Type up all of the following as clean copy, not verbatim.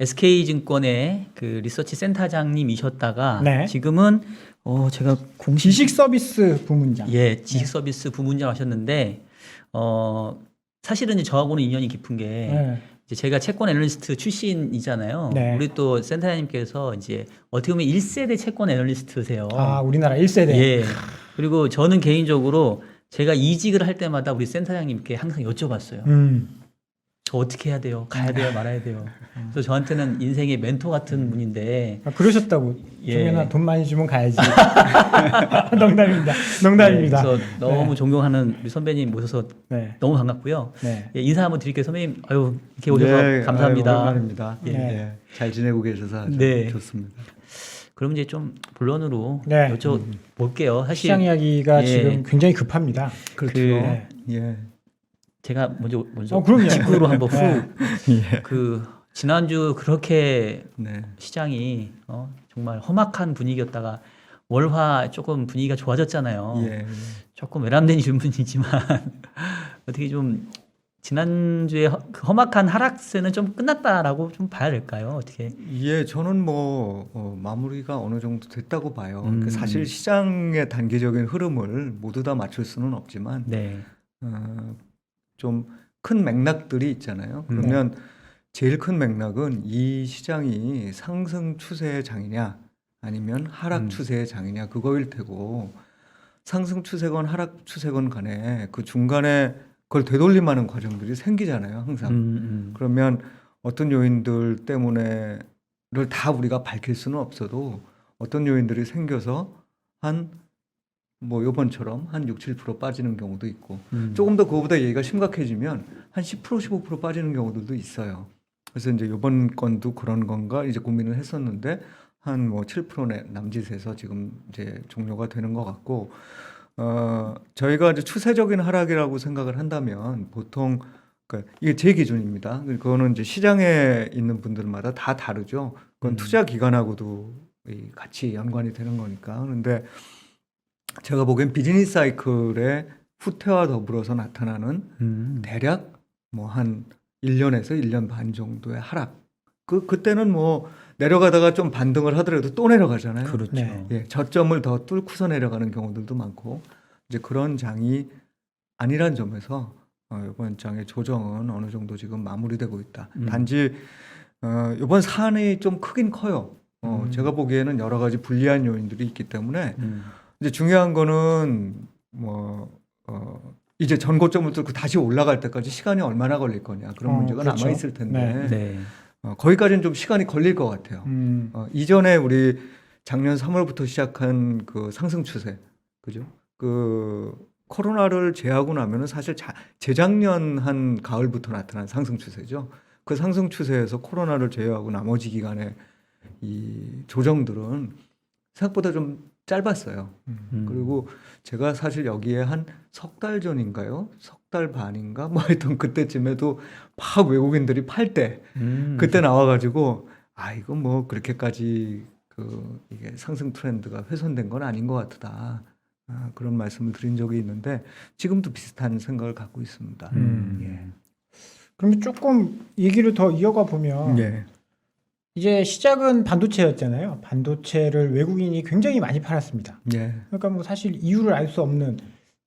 SK증권의 그 리서치 센터장님이셨다가 네. 지금은 제가 공식 지식 서비스 부문장. 예 지식 서비스 부문장 하셨는데 사실은 이제 저하고는 인연이 깊은 게 네. 이제 제가 채권 애널리스트 출신이잖아요. 네. 우리 또 센터장님께서 이제 어떻게 보면 1세대 채권 애널리스트세요. 아, 우리나라 1세대. 예. 그리고 저는 개인적으로 제가 이직을 할 때마다 우리 센터장님께 항상 여쭤봤어요. 저 어떻게 해야 돼요? 가야 돼요? 말아야 돼요? 그래서 저한테는 인생의 멘토 같은 분인데 아, 그러셨다고. 예. 종현아 돈 많이 주면 가야지. 농담입니다. 농담입니다. 네, 그래서 너무 네. 존경하는 우리 선배님 모셔서 네. 너무 반갑고요. 네. 예, 인사 한번 드릴게요. 선배님, 아유 이렇게 오셔서 네, 감사합니다. 오랜만입니다. 예. 네. 잘 지내고 계셔서 아주 네. 좋습니다. 그럼 이제 좀 본론으로 네. 여쭤볼게요. 사실 시장 이야기가 예. 지금 굉장히 급합니다. 그렇죠. 네. 예. 제가 먼저 그럼요. 직구로 한번 후 네. 그 지난주 그렇게 네. 시장이 정말 험악한 분위기였다가 월화 조금 분위기가 좋아졌잖아요. 예. 조금 외람된 질문이지만 어떻게 좀 지난주에 그 험악한 하락세는 좀 끝났다라고 좀 봐야 될까요? 어떻게? 예, 저는 뭐 마무리가 어느 정도 됐다고 봐요. 음. 사실 시장의 단기적인 흐름을 모두 다 맞출 수는 없지만 네. 좀 큰 맥락들이 있잖아요. 그러면 제일 큰 맥락은 이 시장이 상승 추세의 장이냐 아니면 하락 추세의 장이냐 그거일 테고 상승 추세건 하락 추세건 간에 그 중간에 그걸 되돌림하는 과정들이 생기잖아요. 항상. 그러면 어떤 요인들 때문에를 다 우리가 밝힐 수는 없어도 어떤 요인들이 생겨서 뭐 요번처럼 한 6, 7% 빠지는 경우도 있고 조금 더 그거보다 얘기가 심각해지면 한 10%, 15% 빠지는 경우들도 있어요. 그래서 이제 요번 건도 그런 건가 이제 고민을 했었는데 한 뭐 7% 남짓에서 지금 이제 종료가 되는 것 같고 저희가 이제 추세적인 하락이라고 생각을 한다면 보통 그러니까 이게 제 기준입니다. 그거는 이제 시장에 있는 분들마다 다 다르죠. 그건 투자 기간하고도 같이 연관이 되는 거니까. 그런데 제가 보기엔 비즈니스 사이클의 후퇴와 더불어서 나타나는 대략 뭐 한 1년에서 1년 반 정도의 하락. 그때는 뭐 내려가다가 좀 반등을 하더라도 또 내려가잖아요. 그렇죠. 네. 예, 저점을 더 뚫고서 내려가는 경우들도 많고 이제 그런 장이 아니란 점에서 이번 장의 조정은 어느 정도 지금 마무리되고 있다. 단지 이번 사안이 좀 크긴 커요. 제가 보기에는 여러 가지 불리한 요인들이 있기 때문에 이제 중요한 거는 이제 전고점을 뚫고 다시 올라갈 때까지 시간이 얼마나 걸릴 거냐 그런 문제가 그렇죠. 남아 있을 텐데 네. 거기까지는 좀 시간이 걸릴 것 같아요. 이전에 우리 작년 3월부터 시작한 그 상승 추세, 그죠? 그 코로나를 제하고 나면은 사실 재작년 한 가을부터 나타난 상승 추세죠. 그 상승 추세에서 코로나를 제외하고 나머지 기간에 이 조정들은 생각보다 좀 짧았어요. 그리고 제가 사실 여기에 한 석 달 전인가요? 석 달 반인가? 뭐 하여튼 그때쯤에도 막 외국인들이 팔 때 그때 나와가지고 이거 뭐 그렇게까지 이게 상승 트렌드가 훼손된 건 아닌 것 같다. 그런 말씀을 드린 적이 있는데 지금도 비슷한 생각을 갖고 있습니다. 예. 그러면 조금 얘기를 더 이어가 보면 예. 이제 시작은 반도체였잖아요. 반도체를 외국인이 굉장히 많이 팔았습니다. 예. 그러니까 뭐 사실 이유를 알 수 없는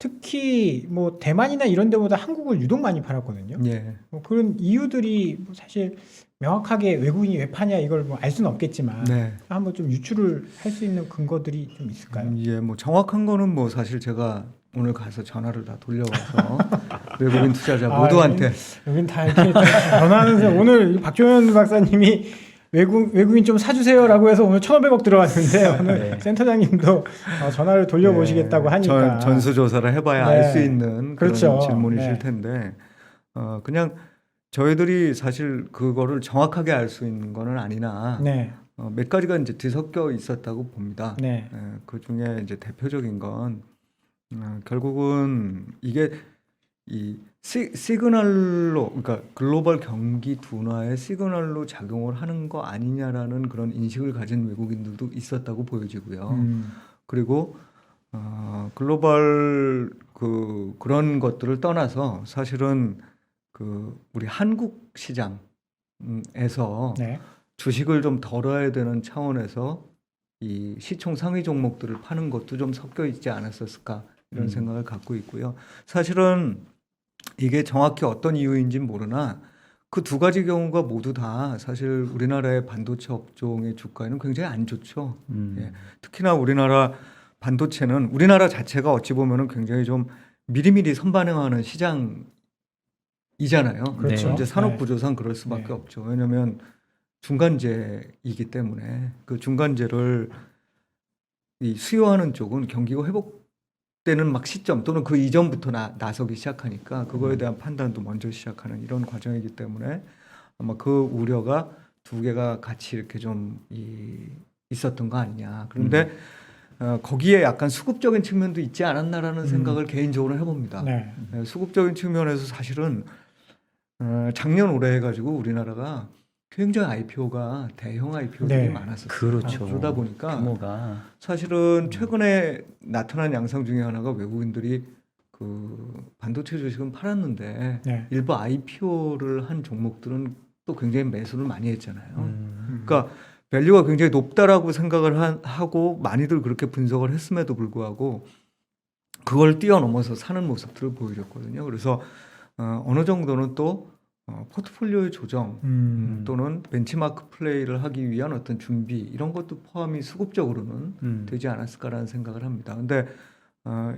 특히 뭐 대만이나 이런 데보다 한국을 유독 많이 팔았거든요. 예. 뭐 그런 이유들이 뭐 사실 명확하게 외국인이 왜 파냐 이걸 뭐 알 수는 없겠지만 네. 한번 좀 유추를 할 수 있는 근거들이 좀 있을까요? 예, 뭐 정확한 거는 뭐 사실 제가 오늘 가서 전화를 다 돌려가서 외국인 투자자 모두한테 여긴 다 이렇게 전화하면서 오늘 박종현 박사님이 외국인 좀 사주세요라고 해서 오늘 1,500억 들어왔는데 오늘 네. 센터장님도 전화를 돌려보시겠다고 하니까 전수조사를 해봐야 네. 알 수 있는 그렇죠. 그런 질문이실 네. 텐데 그냥 저희들이 사실 그거를 정확하게 알 수 있는 거는 아니나 네. 몇 가지가 이제 뒤섞여 있었다고 봅니다. 네. 그 중에 이제 대표적인 건 결국은 이게 이 시그널로 그러니까 글로벌 경기 둔화의 시그널로 작용을 하는 거 아니냐라는 그런 인식을 가진 외국인들도 있었다고 보여지고요. 그리고 글로벌 그런 것들을 떠나서 사실은 우리 한국 시장에서 네. 주식을 좀 덜어야 되는 차원에서 이 시총 상위 종목들을 파는 것도 좀 섞여 있지 않았었을까 이런 생각을 갖고 있고요. 사실은 이게 정확히 어떤 이유인지는 모르나 그 두 가지 경우가 모두 다 사실 우리나라의 반도체 업종의 주가에는 굉장히 안 좋죠. 예. 특히나 우리나라 반도체는 우리나라 자체가 어찌 보면은 굉장히 좀 미리미리 선반영하는 시장이잖아요. 그렇죠. 이제 산업 네. 구조상 그럴 수밖에 네. 없죠. 왜냐하면 중간재이기 때문에 그 중간재를 이 수요하는 쪽은 경기가 회복되는 막 시점 또는 그 이전부터 나서기 시작하니까 그거에 대한 판단도 먼저 시작하는 이런 과정이기 때문에 아마 그 우려가 두 개가 같이 이렇게 좀 있었던 거 아니냐. 그런데 거기에 약간 수급적인 측면도 있지 않았나라는 생각을 개인적으로 해봅니다. 네. 수급적인 측면에서 사실은 작년 올해 해가지고 우리나라가 굉장히 IPO가 대형 IPO들이 네. 많았었어요. 그렇죠. 그러다 보니까 규모가 사실은 최근에 나타난 양상 중에 하나가 외국인들이 그 반도체 주식은 팔았는데 네. 일부 IPO를 한 종목들은 또 굉장히 매수를 많이 했잖아요. 그러니까 밸류가 굉장히 높다라고 생각을 하고 많이들 그렇게 분석을 했음에도 불구하고 그걸 뛰어넘어서 사는 모습들을 보여줬거든요. 그래서 어느 정도는 또 포트폴리오의 조정 또는 벤치마크 플레이를 하기 위한 어떤 준비 이런 것도 포함이 수급적으로는 되지 않았을까라는 생각을 합니다. 근데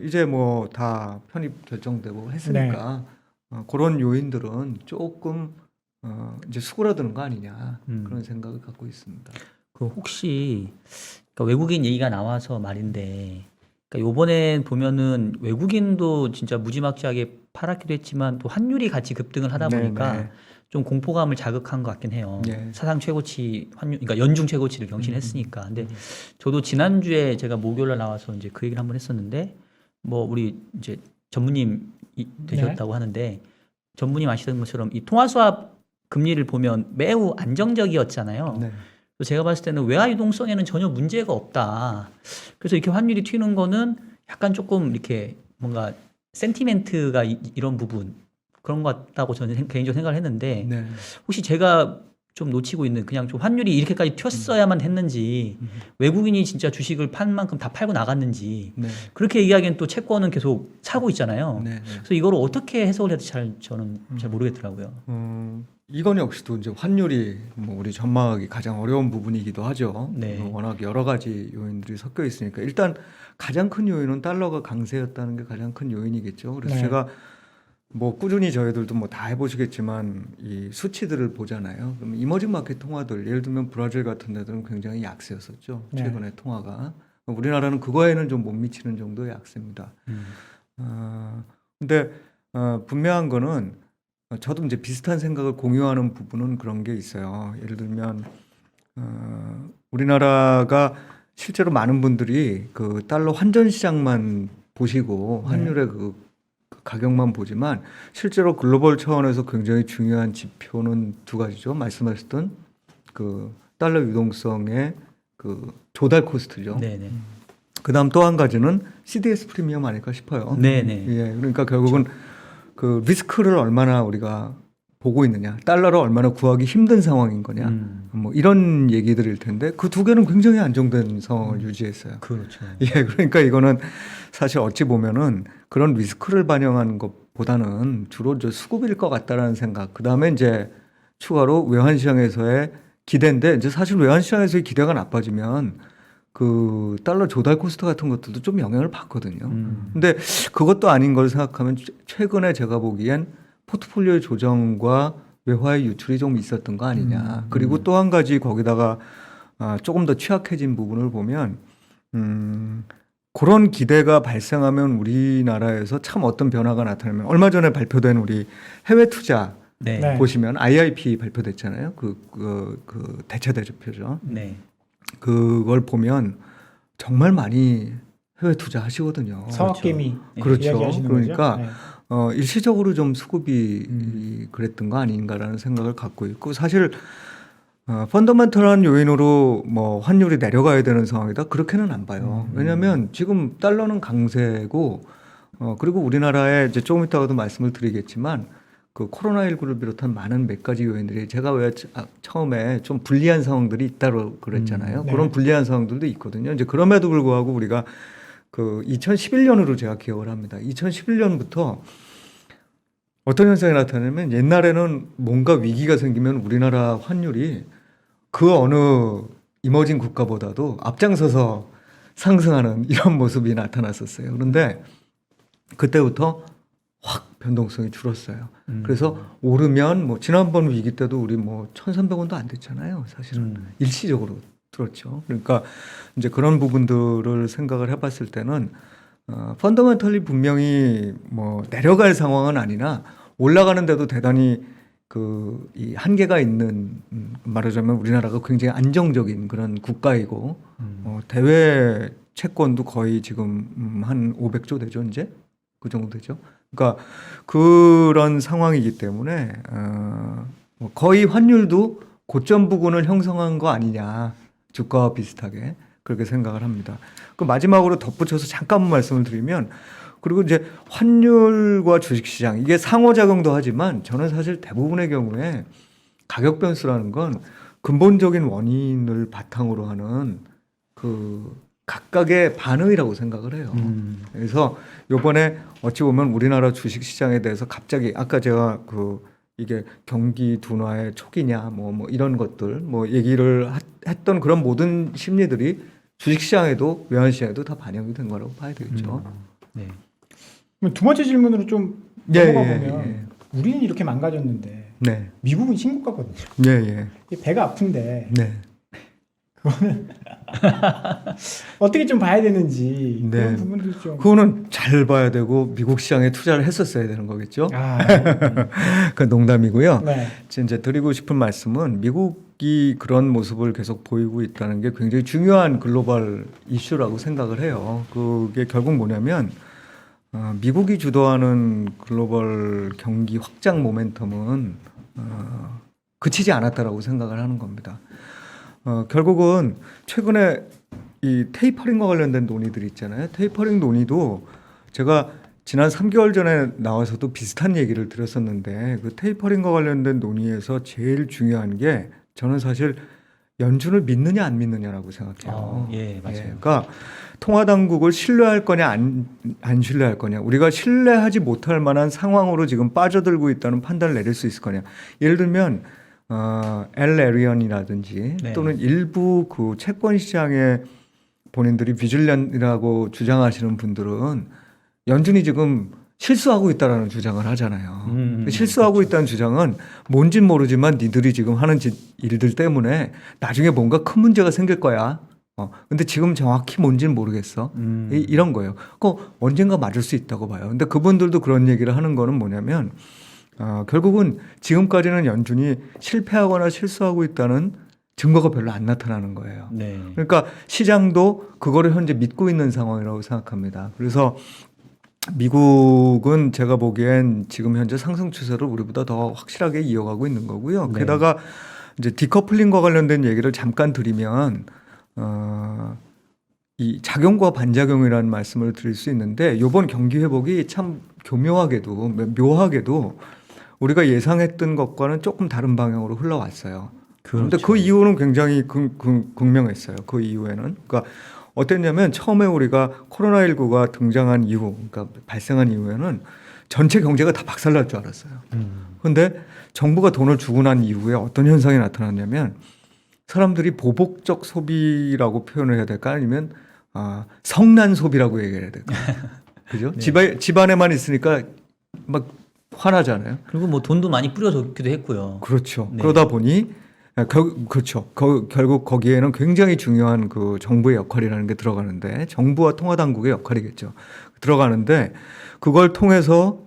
이제 뭐 다 편입 결정되고 했으니까 그런 요인들은 조금 이제 수그러드는 거 아니냐 그런 생각을 갖고 있습니다. 그 혹시 그러니까 외국인 얘기가 나와서 말인데 그러니까 요번에 보면은 외국인도 진짜 무지막지하게 팔았기도 했지만 또 환율이 같이 급등을 하다 보니까 네네. 좀 공포감을 자극한 것 같긴 해요. 네. 사상 최고치 환율, 그러니까 연중 최고치를 경신했으니까. 근데 저도 지난주에 제가 목요일에 나와서 이제 그 얘기를 한번 했었는데 뭐 우리 이제 전무님 되셨다고 하는데 전무님 아시는 것처럼 이 통화수합 금리를 보면 매우 안정적이었잖아요. 네. 그래서 제가 봤을 때는 외화 유동성에는 전혀 문제가 없다. 그래서 이렇게 환율이 튀는 거는 약간 조금 이렇게 뭔가 센티멘트가 이런 부분 그런 것 같다고 저는 개인적으로 생각을 했는데 네. 혹시 제가 좀 놓치고 있는 그냥 좀 환율이 이렇게까지 튀었어야만 했는지 외국인이 진짜 주식을 판 만큼 다 팔고 나갔는지 네. 그렇게 얘기하기엔 또 채권은 계속 사고 있잖아요. 네. 그래서 이거를 어떻게 해석을 해야 될지 저는 잘 모르겠더라고요. 이건 역시도 이제 환율이 뭐 우리 전망하기 가장 어려운 부분이기도 하죠. 네. 워낙 여러 가지 요인들이 섞여 있으니까 일단 가장 큰 요인은 달러가 강세였다는 게 가장 큰 요인이겠죠. 그래서 네. 제가 뭐 꾸준히 저희들도 뭐 다 해보시겠지만 이 수치들을 보잖아요. 그러면 이머징 마켓 통화들 예를 들면 브라질 같은 데들은 굉장히 약세였었죠. 네. 최근에 통화가 우리나라는 그거에는 좀 못 미치는 정도의 약세입니다. 근데 분명한 거는 저도 이제 비슷한 생각을 공유하는 부분은 그런 게 있어요. 예를 들면 우리나라가 실제로 많은 분들이 그 달러 환전 시장만 보시고 환율의 그 가격만 보지만 실제로 글로벌 차원에서 굉장히 중요한 지표는 두 가지죠. 말씀하셨던 그 달러 유동성의 그 조달 코스트죠. 네네. 그다음 또 한 가지는 CDS 프리미엄 아닐까 싶어요. 네네. 예, 그러니까 결국은 그 리스크를 얼마나 우리가 보고 있느냐, 달러를 얼마나 구하기 힘든 상황인 거냐, 뭐 이런 얘기들일 텐데 그 두 개는 굉장히 안정된 상황을 유지했어요. 그렇죠. 예, 그러니까 이거는 사실 어찌 보면은 그런 리스크를 반영하는 것보다는 주로 저 수급일 것 같다라는 생각. 그 다음에 이제 추가로 외환 시장에서의 기대인데 이제 사실 외환 시장에서의 기대가 나빠지면 그 달러 조달 코스트 같은 것들도 좀 영향을 받거든요. 근데 그것도 아닌 걸 생각하면 최근에 제가 보기엔 포트폴리오의 조정과 외화의 유출이 좀 있었던 거 아니냐. 그리고 또 한 가지 거기다가 조금 더 취약해진 부분을 보면 그런 기대가 발생하면 우리나라에서 참 어떤 변화가 나타나면 얼마 전에 발표된 우리 해외 투자 네. 보시면 IIP 발표됐잖아요. 그 대체 대조표죠. 네. 그걸 보면 정말 많이 해외 투자하시거든요. 사업개미 그렇죠. 이야기하시는 그러니까 거죠? 네. 일시적으로 좀 수급이 그랬던 거 아닌가라는 생각을 갖고 있고 사실 펀더멘털한 요인으로 뭐 환율이 내려가야 되는 상황이다 그렇게는 안 봐요. 왜냐하면 지금 달러는 강세고 그리고 우리나라에 이제 조금 이따가도 말씀을 드리겠지만 그 코로나19를 비롯한 많은 몇 가지 요인들이 제가 왜 처음에 좀 불리한 상황들이 있다고 그랬잖아요. 네. 그런 불리한 상황들도 있거든요. 이제 그럼에도 불구하고 우리가 그 2011년으로 제가 기억을 합니다. 2011년부터 어떤 현상이 나타나면 옛날에는 뭔가 위기가 생기면 우리나라 환율이 그 어느 이머징 국가보다도 앞장서서 상승하는 이런 모습이 나타났었어요. 그런데 그때부터 확 변동성이 줄었어요. 그래서 오르면 뭐 지난번 위기 때도 우리 뭐 1,300원도 안 됐잖아요. 사실은 일시적으로 들었죠. 그러니까 이제 그런 부분들을 생각을 해봤을 때는 펀더멘털리 분명히 뭐 내려갈 상황은 아니나 올라가는데도 대단히 그 이 한계가 있는 말하자면 우리나라가 굉장히 안정적인 그런 국가이고 대외 채권도 거의 지금 한 500조 되죠 이제 그 정도 되죠. 그러니까 그런 상황이기 때문에 뭐 거의 환율도 고점 부근을 형성한 거 아니냐 주가와 비슷하게 그렇게 생각을 합니다. 그 마지막으로 덧붙여서 잠깐 말씀을 드리면 그리고 이제 환율과 주식시장 이게 상호작용도 하지만 저는 사실 대부분의 경우에 가격 변수라는 건 근본적인 원인을 바탕으로 하는 그 각각의 반응이라고 생각을 해요. 그래서 요번에 어찌 보면 우리나라 주식시장에 대해서 갑자기 아까 제가 그 이게 경기 둔화의 초기냐 뭐 이런 것들 뭐 얘기를 했던 그런 모든 심리들이 주식시장에도 외환시장에도 다 반영이 된 거라고 봐야 되겠죠. 네. 그럼 두 번째 질문으로 좀 넘어가 보면 우리는 이렇게 망가졌는데 네. 미국은 심각하거든요. 예. 배가 아픈데 네. 그거는 어떻게 좀 봐야 되는지 네. 그런 부분도 좀. 그거는 잘 봐야 되고 미국 시장에 투자를 했었어야 되는 거겠죠. 그 농담이고요. 네. 이제 드리고 싶은 말씀은 미국이 그런 모습을 계속 보이고 있다는 게 굉장히 중요한 글로벌 이슈라고 생각을 해요. 그게 결국 뭐냐면 미국이 주도하는 글로벌 경기 확장 모멘텀은 그치지 않았다라고 생각을 하는 겁니다. 결국은 최근에 이 테이퍼링과 관련된 논의들이 있잖아요. 테이퍼링 논의도 제가 지난 3개월 전에 나와서도 비슷한 얘기를 드렸었는데 그 테이퍼링과 관련된 논의에서 제일 중요한 게 저는 사실 연준을 믿느냐 안 믿느냐라고 생각해요. 예, 맞아요. 그러니까 통화 당국을 신뢰할 거냐 안 신뢰할 거냐. 우리가 신뢰하지 못할 만한 상황으로 지금 빠져들고 있다는 판단을 내릴 수 있을 거냐. 예를 들면 엘 에리언이라든지 네. 또는 일부 그 채권 시장의 본인들이 비질런이라고 주장하시는 분들은 연준이 지금 실수하고 있다라는 주장을 하잖아요. 실수하고 그렇죠. 있다는 주장은 뭔진 모르지만 니들이 지금 하는 일들 때문에 나중에 뭔가 큰 문제가 생길 거야. 근데 지금 정확히 뭔지는 모르겠어. 이런 거예요. 언젠가 맞을 수 있다고 봐요. 근데 그분들도 그런 얘기를 하는 거는 뭐냐면 결국은 지금까지는 연준이 실패하거나 실수하고 있다는 증거가 별로 안 나타나는 거예요. 네. 그러니까 시장도 그거를 현재 믿고 있는 상황이라고 생각합니다. 그래서 미국은 제가 보기엔 지금 현재 상승 추세를 우리보다 더 확실하게 이어가고 있는 거고요. 네. 게다가 이제 디커플링과 관련된 얘기를 잠깐 드리면 이 작용과 반작용이라는 말씀을 드릴 수 있는데 이번 경기 회복이 참 묘하게도 우리가 예상했던 것과는 조금 다른 방향으로 흘러왔어요. 그런데 그렇죠. 그 이유는 굉장히 극명했어요. 그 이후에는. 그러니까 어땠냐면 처음에 우리가 코로나19가 등장한 이후, 그러니까 발생한 이후에는 전체 경제가 다 박살날 줄 알았어요. 그런데 정부가 돈을 주고 난 이후에 어떤 현상이 나타났냐면 사람들이 보복적 소비라고 표현을 해야 될까 아니면 성난 소비라고 얘기해야 될까. 그죠? 네. 집안에만 있으니까 막 화나잖아요. 그리고 뭐 돈도 많이 뿌려줬기도 했고요. 그렇죠. 네. 그러다 보니 그렇죠. 결국 거기에는 굉장히 중요한 그 정부의 역할이라는 게 들어가는데 정부와 통화당국의 역할이겠죠. 들어가는데 그걸 통해서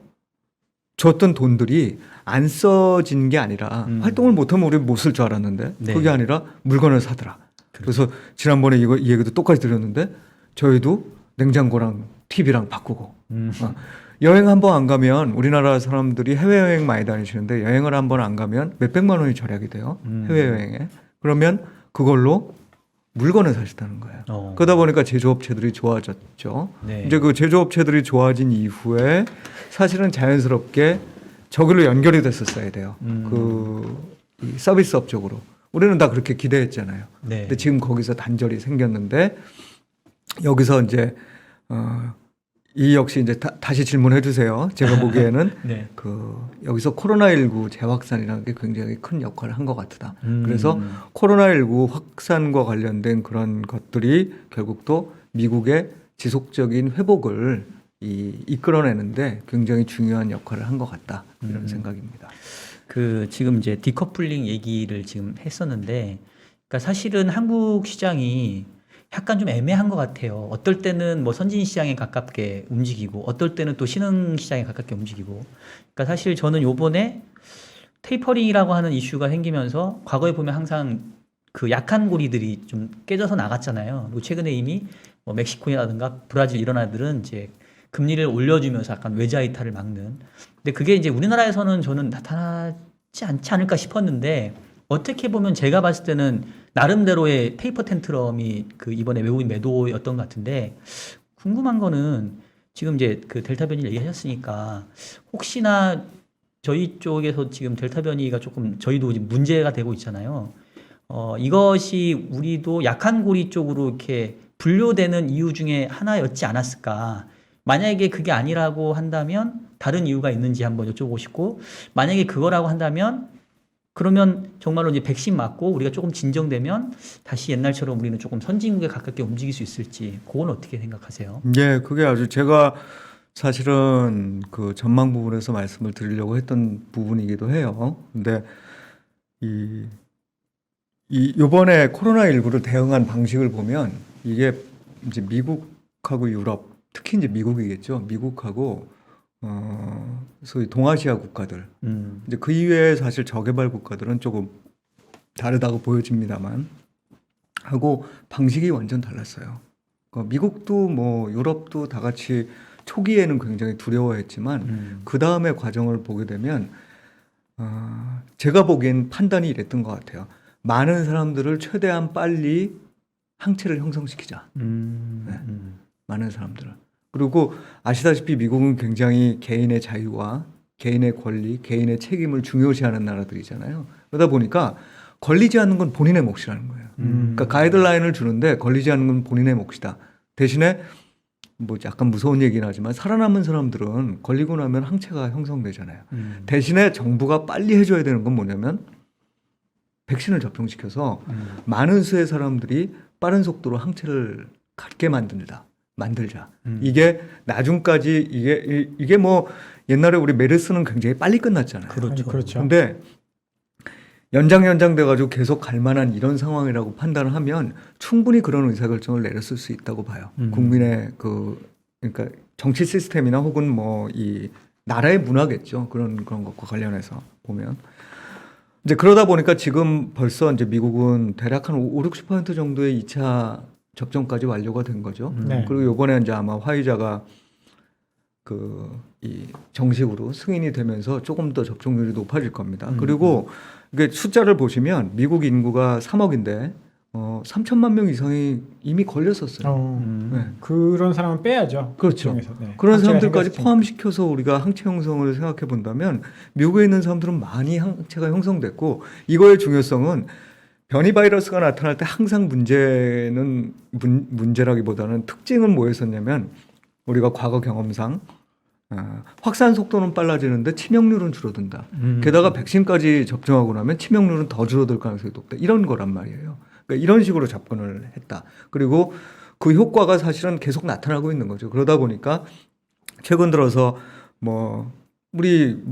줬던 돈들이 안 써진 게 아니라 활동을 못하면 우리 못 쓸 줄 알았는데 네. 그게 아니라 물건을 사더라. 그래서 지난번에 이 얘기도 똑같이 드렸는데 저희도 냉장고랑 TV랑 바꾸고 여행 한 번 안 가면 우리나라 사람들이 해외여행 많이 다니시는데 여행을 한 번 안 가면 몇백만 원이 절약이 돼요. 해외여행에. 그러면 그걸로 물건을 사셨다는 거예요. 그러다 보니까 제조업체들이 좋아졌죠. 네. 이제 그 제조업체들이 좋아진 이후에 사실은 자연스럽게 저기로 연결이 됐었어야 돼요. 이 서비스업 쪽으로. 우리는 다 그렇게 기대했잖아요. 네. 근데 지금 거기서 단절이 생겼는데 여기서 이제 이 역시 이제 다시 질문해 주세요. 제가 보기에는 네. 여기서 코로나19 재확산이라는 게 굉장히 큰 역할을 한 것 같다. 그래서 코로나19 확산과 관련된 그런 것들이 결국 또 미국의 지속적인 회복을 이끌어내는데 굉장히 중요한 역할을 한 것 같다. 이런 생각입니다. 지금 이제 디커플링 얘기를 지금 했었는데, 그러니까 사실은 한국 시장이 약간 좀 애매한 것 같아요. 어떨 때는 뭐 선진 시장에 가깝게 움직이고, 어떨 때는 또 신흥 시장에 가깝게 움직이고. 그러니까 사실 저는 요번에 테이퍼링이라고 하는 이슈가 생기면서 과거에 보면 항상 그 약한 고리들이 좀 깨져서 나갔잖아요. 그리고 최근에 이미 뭐 멕시코라든가 브라질 이런 나라들은 이제 금리를 올려주면서 약간 외자 이탈을 막는. 근데 그게 이제 우리나라에서는 저는 나타나지 않지 않을까 싶었는데, 어떻게 보면 제가 봤을 때는 나름대로의 테이퍼 텐트럼이 이번에 외국인 매도였던 것 같은데, 궁금한 거는 지금 이제 델타 변이 얘기하셨으니까 혹시나 저희 쪽에서 지금 델타 변이가 조금 저희도 지금 문제가 되고 있잖아요. 이것이 우리도 약한 고리 쪽으로 이렇게 분류되는 이유 중에 하나였지 않았을까. 만약에 그게 아니라고 한다면 다른 이유가 있는지 한번 여쭤보고 싶고, 만약에 그거라고 한다면 그러면 정말로 이제 백신 맞고 우리가 조금 진정되면 다시 옛날처럼 우리는 조금 선진국에 가깝게 움직일 수 있을지, 그건 어떻게 생각하세요? 예, 그게 아주 제가 사실은 그 전망 부분에서 말씀을 드리려고 했던 부분이기도 해요. 근데 요번에 코로나19를 대응한 방식을 보면 이게 이제 미국하고 유럽, 특히 이제 미국이겠죠. 미국하고 소위 동아시아 국가들, 이제 그 이외에 사실 저개발 국가들은 조금 다르다고 보여집니다만 하고 방식이 완전 달랐어요. 미국도 뭐 유럽도 다 같이 초기에는 굉장히 두려워했지만 그 다음에 과정을 보게 되면 제가 보기엔 판단이 이랬던 것 같아요. 많은 사람들을 최대한 빨리 항체를 형성시키자. 네. 많은 사람들을. 그리고 아시다시피 미국은 굉장히 개인의 자유와 개인의 권리, 개인의 책임을 중요시하는 나라들이잖아요. 그러다 보니까 걸리지 않는 건 본인의 몫이라는 거예요. 그러니까 가이드라인을 주는데 걸리지 않는 건 본인의 몫이다. 대신에 뭐 약간 무서운 얘기는 하지만 살아남은 사람들은 걸리고 나면 항체가 형성되잖아요. 대신에 정부가 빨리 해줘야 되는 건 뭐냐면 백신을 접종시켜서 많은 수의 사람들이 빠른 속도로 항체를 갖게 만들자. 이게 나중까지 이게 뭐 옛날에 우리 메르스는 굉장히 빨리 끝났잖아요. 그렇죠. 근데 연장돼가지고 계속 갈 만한 이런 상황이라고 판단을 하면 충분히 그런 의사결정을 내렸을 수 있다고 봐요. 국민의 그러니까 정치 시스템이나 혹은 뭐 이 나라의 문화겠죠. 그런 것과 관련해서 보면. 이제 그러다 보니까 지금 벌써 이제 미국은 대략 한 50-60% 정도의 2차 접종까지 완료가 된 거죠. 네. 그리고 이번에 이제 아마 화이자가 이 정식으로 승인이 되면서 조금 더 접종률이 높아질 겁니다. 그리고 이게 숫자를 보시면 미국 인구가 3억인데 3천만 명 이상이 이미 걸렸었어요. 네. 그런 사람은 빼야죠. 그렇죠. 네. 그런 사람들까지 포함시켜서 우리가 항체 형성을 생각해 본다면 미국에 있는 사람들은 많이 항체가 형성됐고, 이거의 중요성은 변이 바이러스가 나타날 때 항상 문제라기보다는 특징은 뭐였었냐면, 우리가 과거 경험상 확산 속도는 빨라지는데 치명률은 줄어든다. 게다가 백신까지 접종하고 나면 치명률은 더 줄어들 가능성이 높다. 이런 거란 말이에요. 그러니까 이런 식으로 접근을 했다. 그리고 그 효과가 사실은 계속 나타나고 있는 거죠. 그러다 보니까 최근 들어서 우리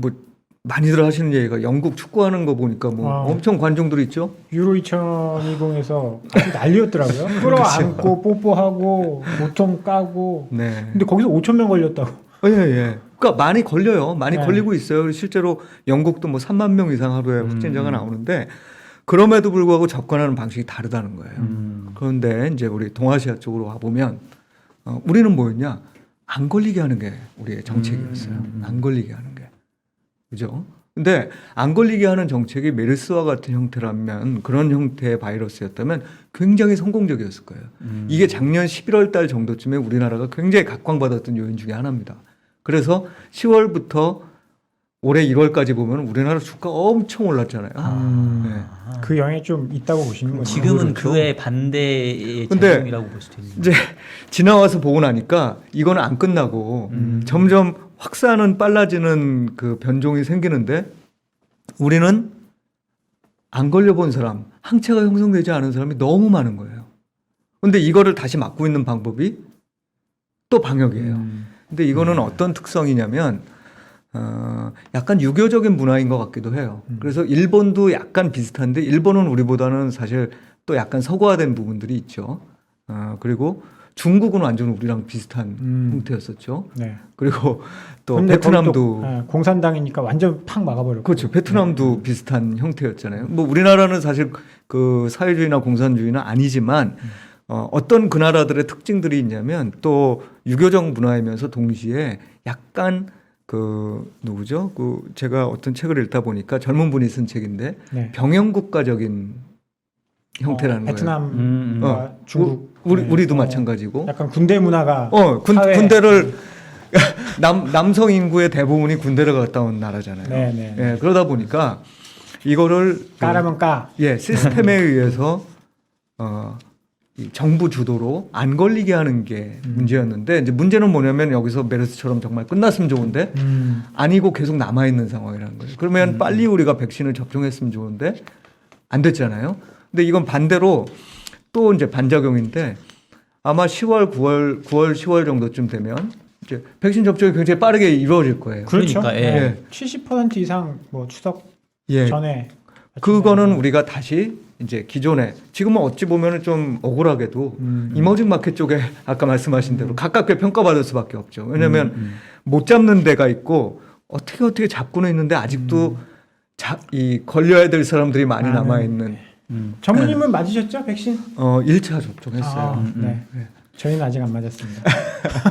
많이들 하시는 얘기가 영국 축구하는 거 보니까 엄청 관중들 있죠. 유로 2020에서 아주 난리였더라고요. 끌어안고 뽀뽀하고 보통 까고. 네. 근데 거기서 5천 명 걸렸다고. 예. 그러니까 많이 걸려요. 많이 걸리고 있어요. 실제로 영국도 3만 명 이상 하루에 확진자가 나오는데, 그럼에도 불구하고 접근하는 방식이 다르다는 거예요. 그런데 이제 우리 동아시아 쪽으로 와보면 우리는 뭐였냐? 안 걸리게 하는 게 우리의 정책이었어요. 안 걸리게 하는 게. 그죠? 근데 안 걸리게 하는 정책이 메르스와 같은 형태라면, 그런 형태의 바이러스였다면 굉장히 성공적이었을 거예요. 이게 작년 11월 달 정도쯤에 우리나라가 굉장히 각광받았던 요인 중에 하나입니다. 그래서 10월부터 올해 1월까지 보면 우리나라 주가 엄청 올랐잖아요. 네. 그 영향이 좀 있다고 보시는 거죠. 지금은 그렇죠. 그의 반대의 근데 작용이라고 볼 수도 있는. 이제 지나와서 보고 나니까 이거는 안 끝나고 점점 확산은 빨라지는 그 변종이 생기는데 우리는 안 걸려본 사람, 항체가 형성되지 않은 사람이 너무 많은 거예요. 근데 이거를 다시 막고 있는 방법이 또 방역이에요. 근데 이거는 어떤 특성이냐면 약간 유교적인 문화인 것 같기도 해요. 그래서 일본도 약간 비슷한데 일본은 우리보다는 사실 또 약간 서구화된 부분들이 있죠. 그리고 중국은 완전 우리랑 비슷한 형태였었죠. 네. 그리고 또 근데 베트남도 거기 또, 공산당이니까 완전 팍 막아버렸고. 그렇죠. 베트남도 비슷한 형태였잖아요. 뭐 우리나라는 사실 그 사회주의나 공산주의는 아니지만 어떤 그 나라들의 특징들이 있냐면 또 유교적 문화이면서 동시에 약간 그 누구죠? 그 제가 어떤 책을 읽다 보니까 젊은 분이 쓴 책인데 네. 병영국가적인 형태라는 거예요. 베트남과 중국, 우리도 마찬가지고. 약간 군대 문화가 사회- 군대를 남성 인구의 대부분이 군대를 갔다 온 나라잖아요. 네. 예, 그러다 보니까 이거를 까라면 까. 시스템에 의해서 이 정부 주도로 안 걸리게 하는 게 문제였는데 이제 문제는 뭐냐면 여기서 메르스처럼 정말 끝났으면 좋은데 아니고 계속 남아 있는 상황이라는 거예요. 그러면 빨리 우리가 백신을 접종했으면 좋은데 안 됐잖아요. 근데 이건 반대로 또 이제 반작용인데 아마 10월, 10월 정도쯤 되면 이제 백신 접종이 굉장히 빠르게 이루어질 거예요. 그렇죠. 그러니까, 예. 70% 이상 뭐 추석 예. 전에 그거는 우리가 다시 이제 기존에 지금은 어찌 보면은 좀 억울하게도 이머징 마켓 쪽에 아까 말씀하신 대로 가깝게 평가받을 수밖에 없죠. 왜냐하면 못 잡는 데가 있고 어떻게 잡고는 있는데 아직도 이 걸려야 될 사람들이 많이 남아 있는. 전무님은 맞으셨죠 백신? 1차 접종했어요. 네. 저희는 아직 안 맞았습니다.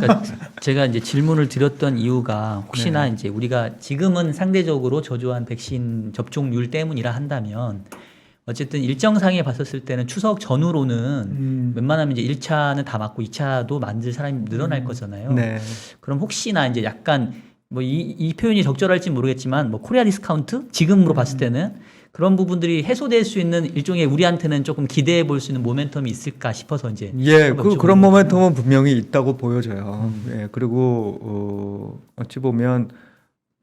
그러니까 제가 이제 질문을 드렸던 이유가 혹시나 네. 이제 우리가 지금은 상대적으로 저조한 백신 접종률 때문이라 한다면 어쨌든 일정상에 봤었을 때는 추석 전후로는 웬만하면 이제 1차는 다 맞고 2차도 맞을 사람이 늘어날 거잖아요. 네. 그럼 혹시나 이제 약간 뭐 이 표현이 적절할지 모르겠지만 뭐 코리아 디스카운트 지금으로 봤을 때는 그런 부분들이 해소될 수 있는 일종의 우리한테는 조금 기대해 볼 수 있는 모멘텀이 있을까 싶어서 이제 예, 여쭤보는 그런 거예요. 모멘텀은 분명히 있다고 보여져요. 예, 그리고 어찌 보면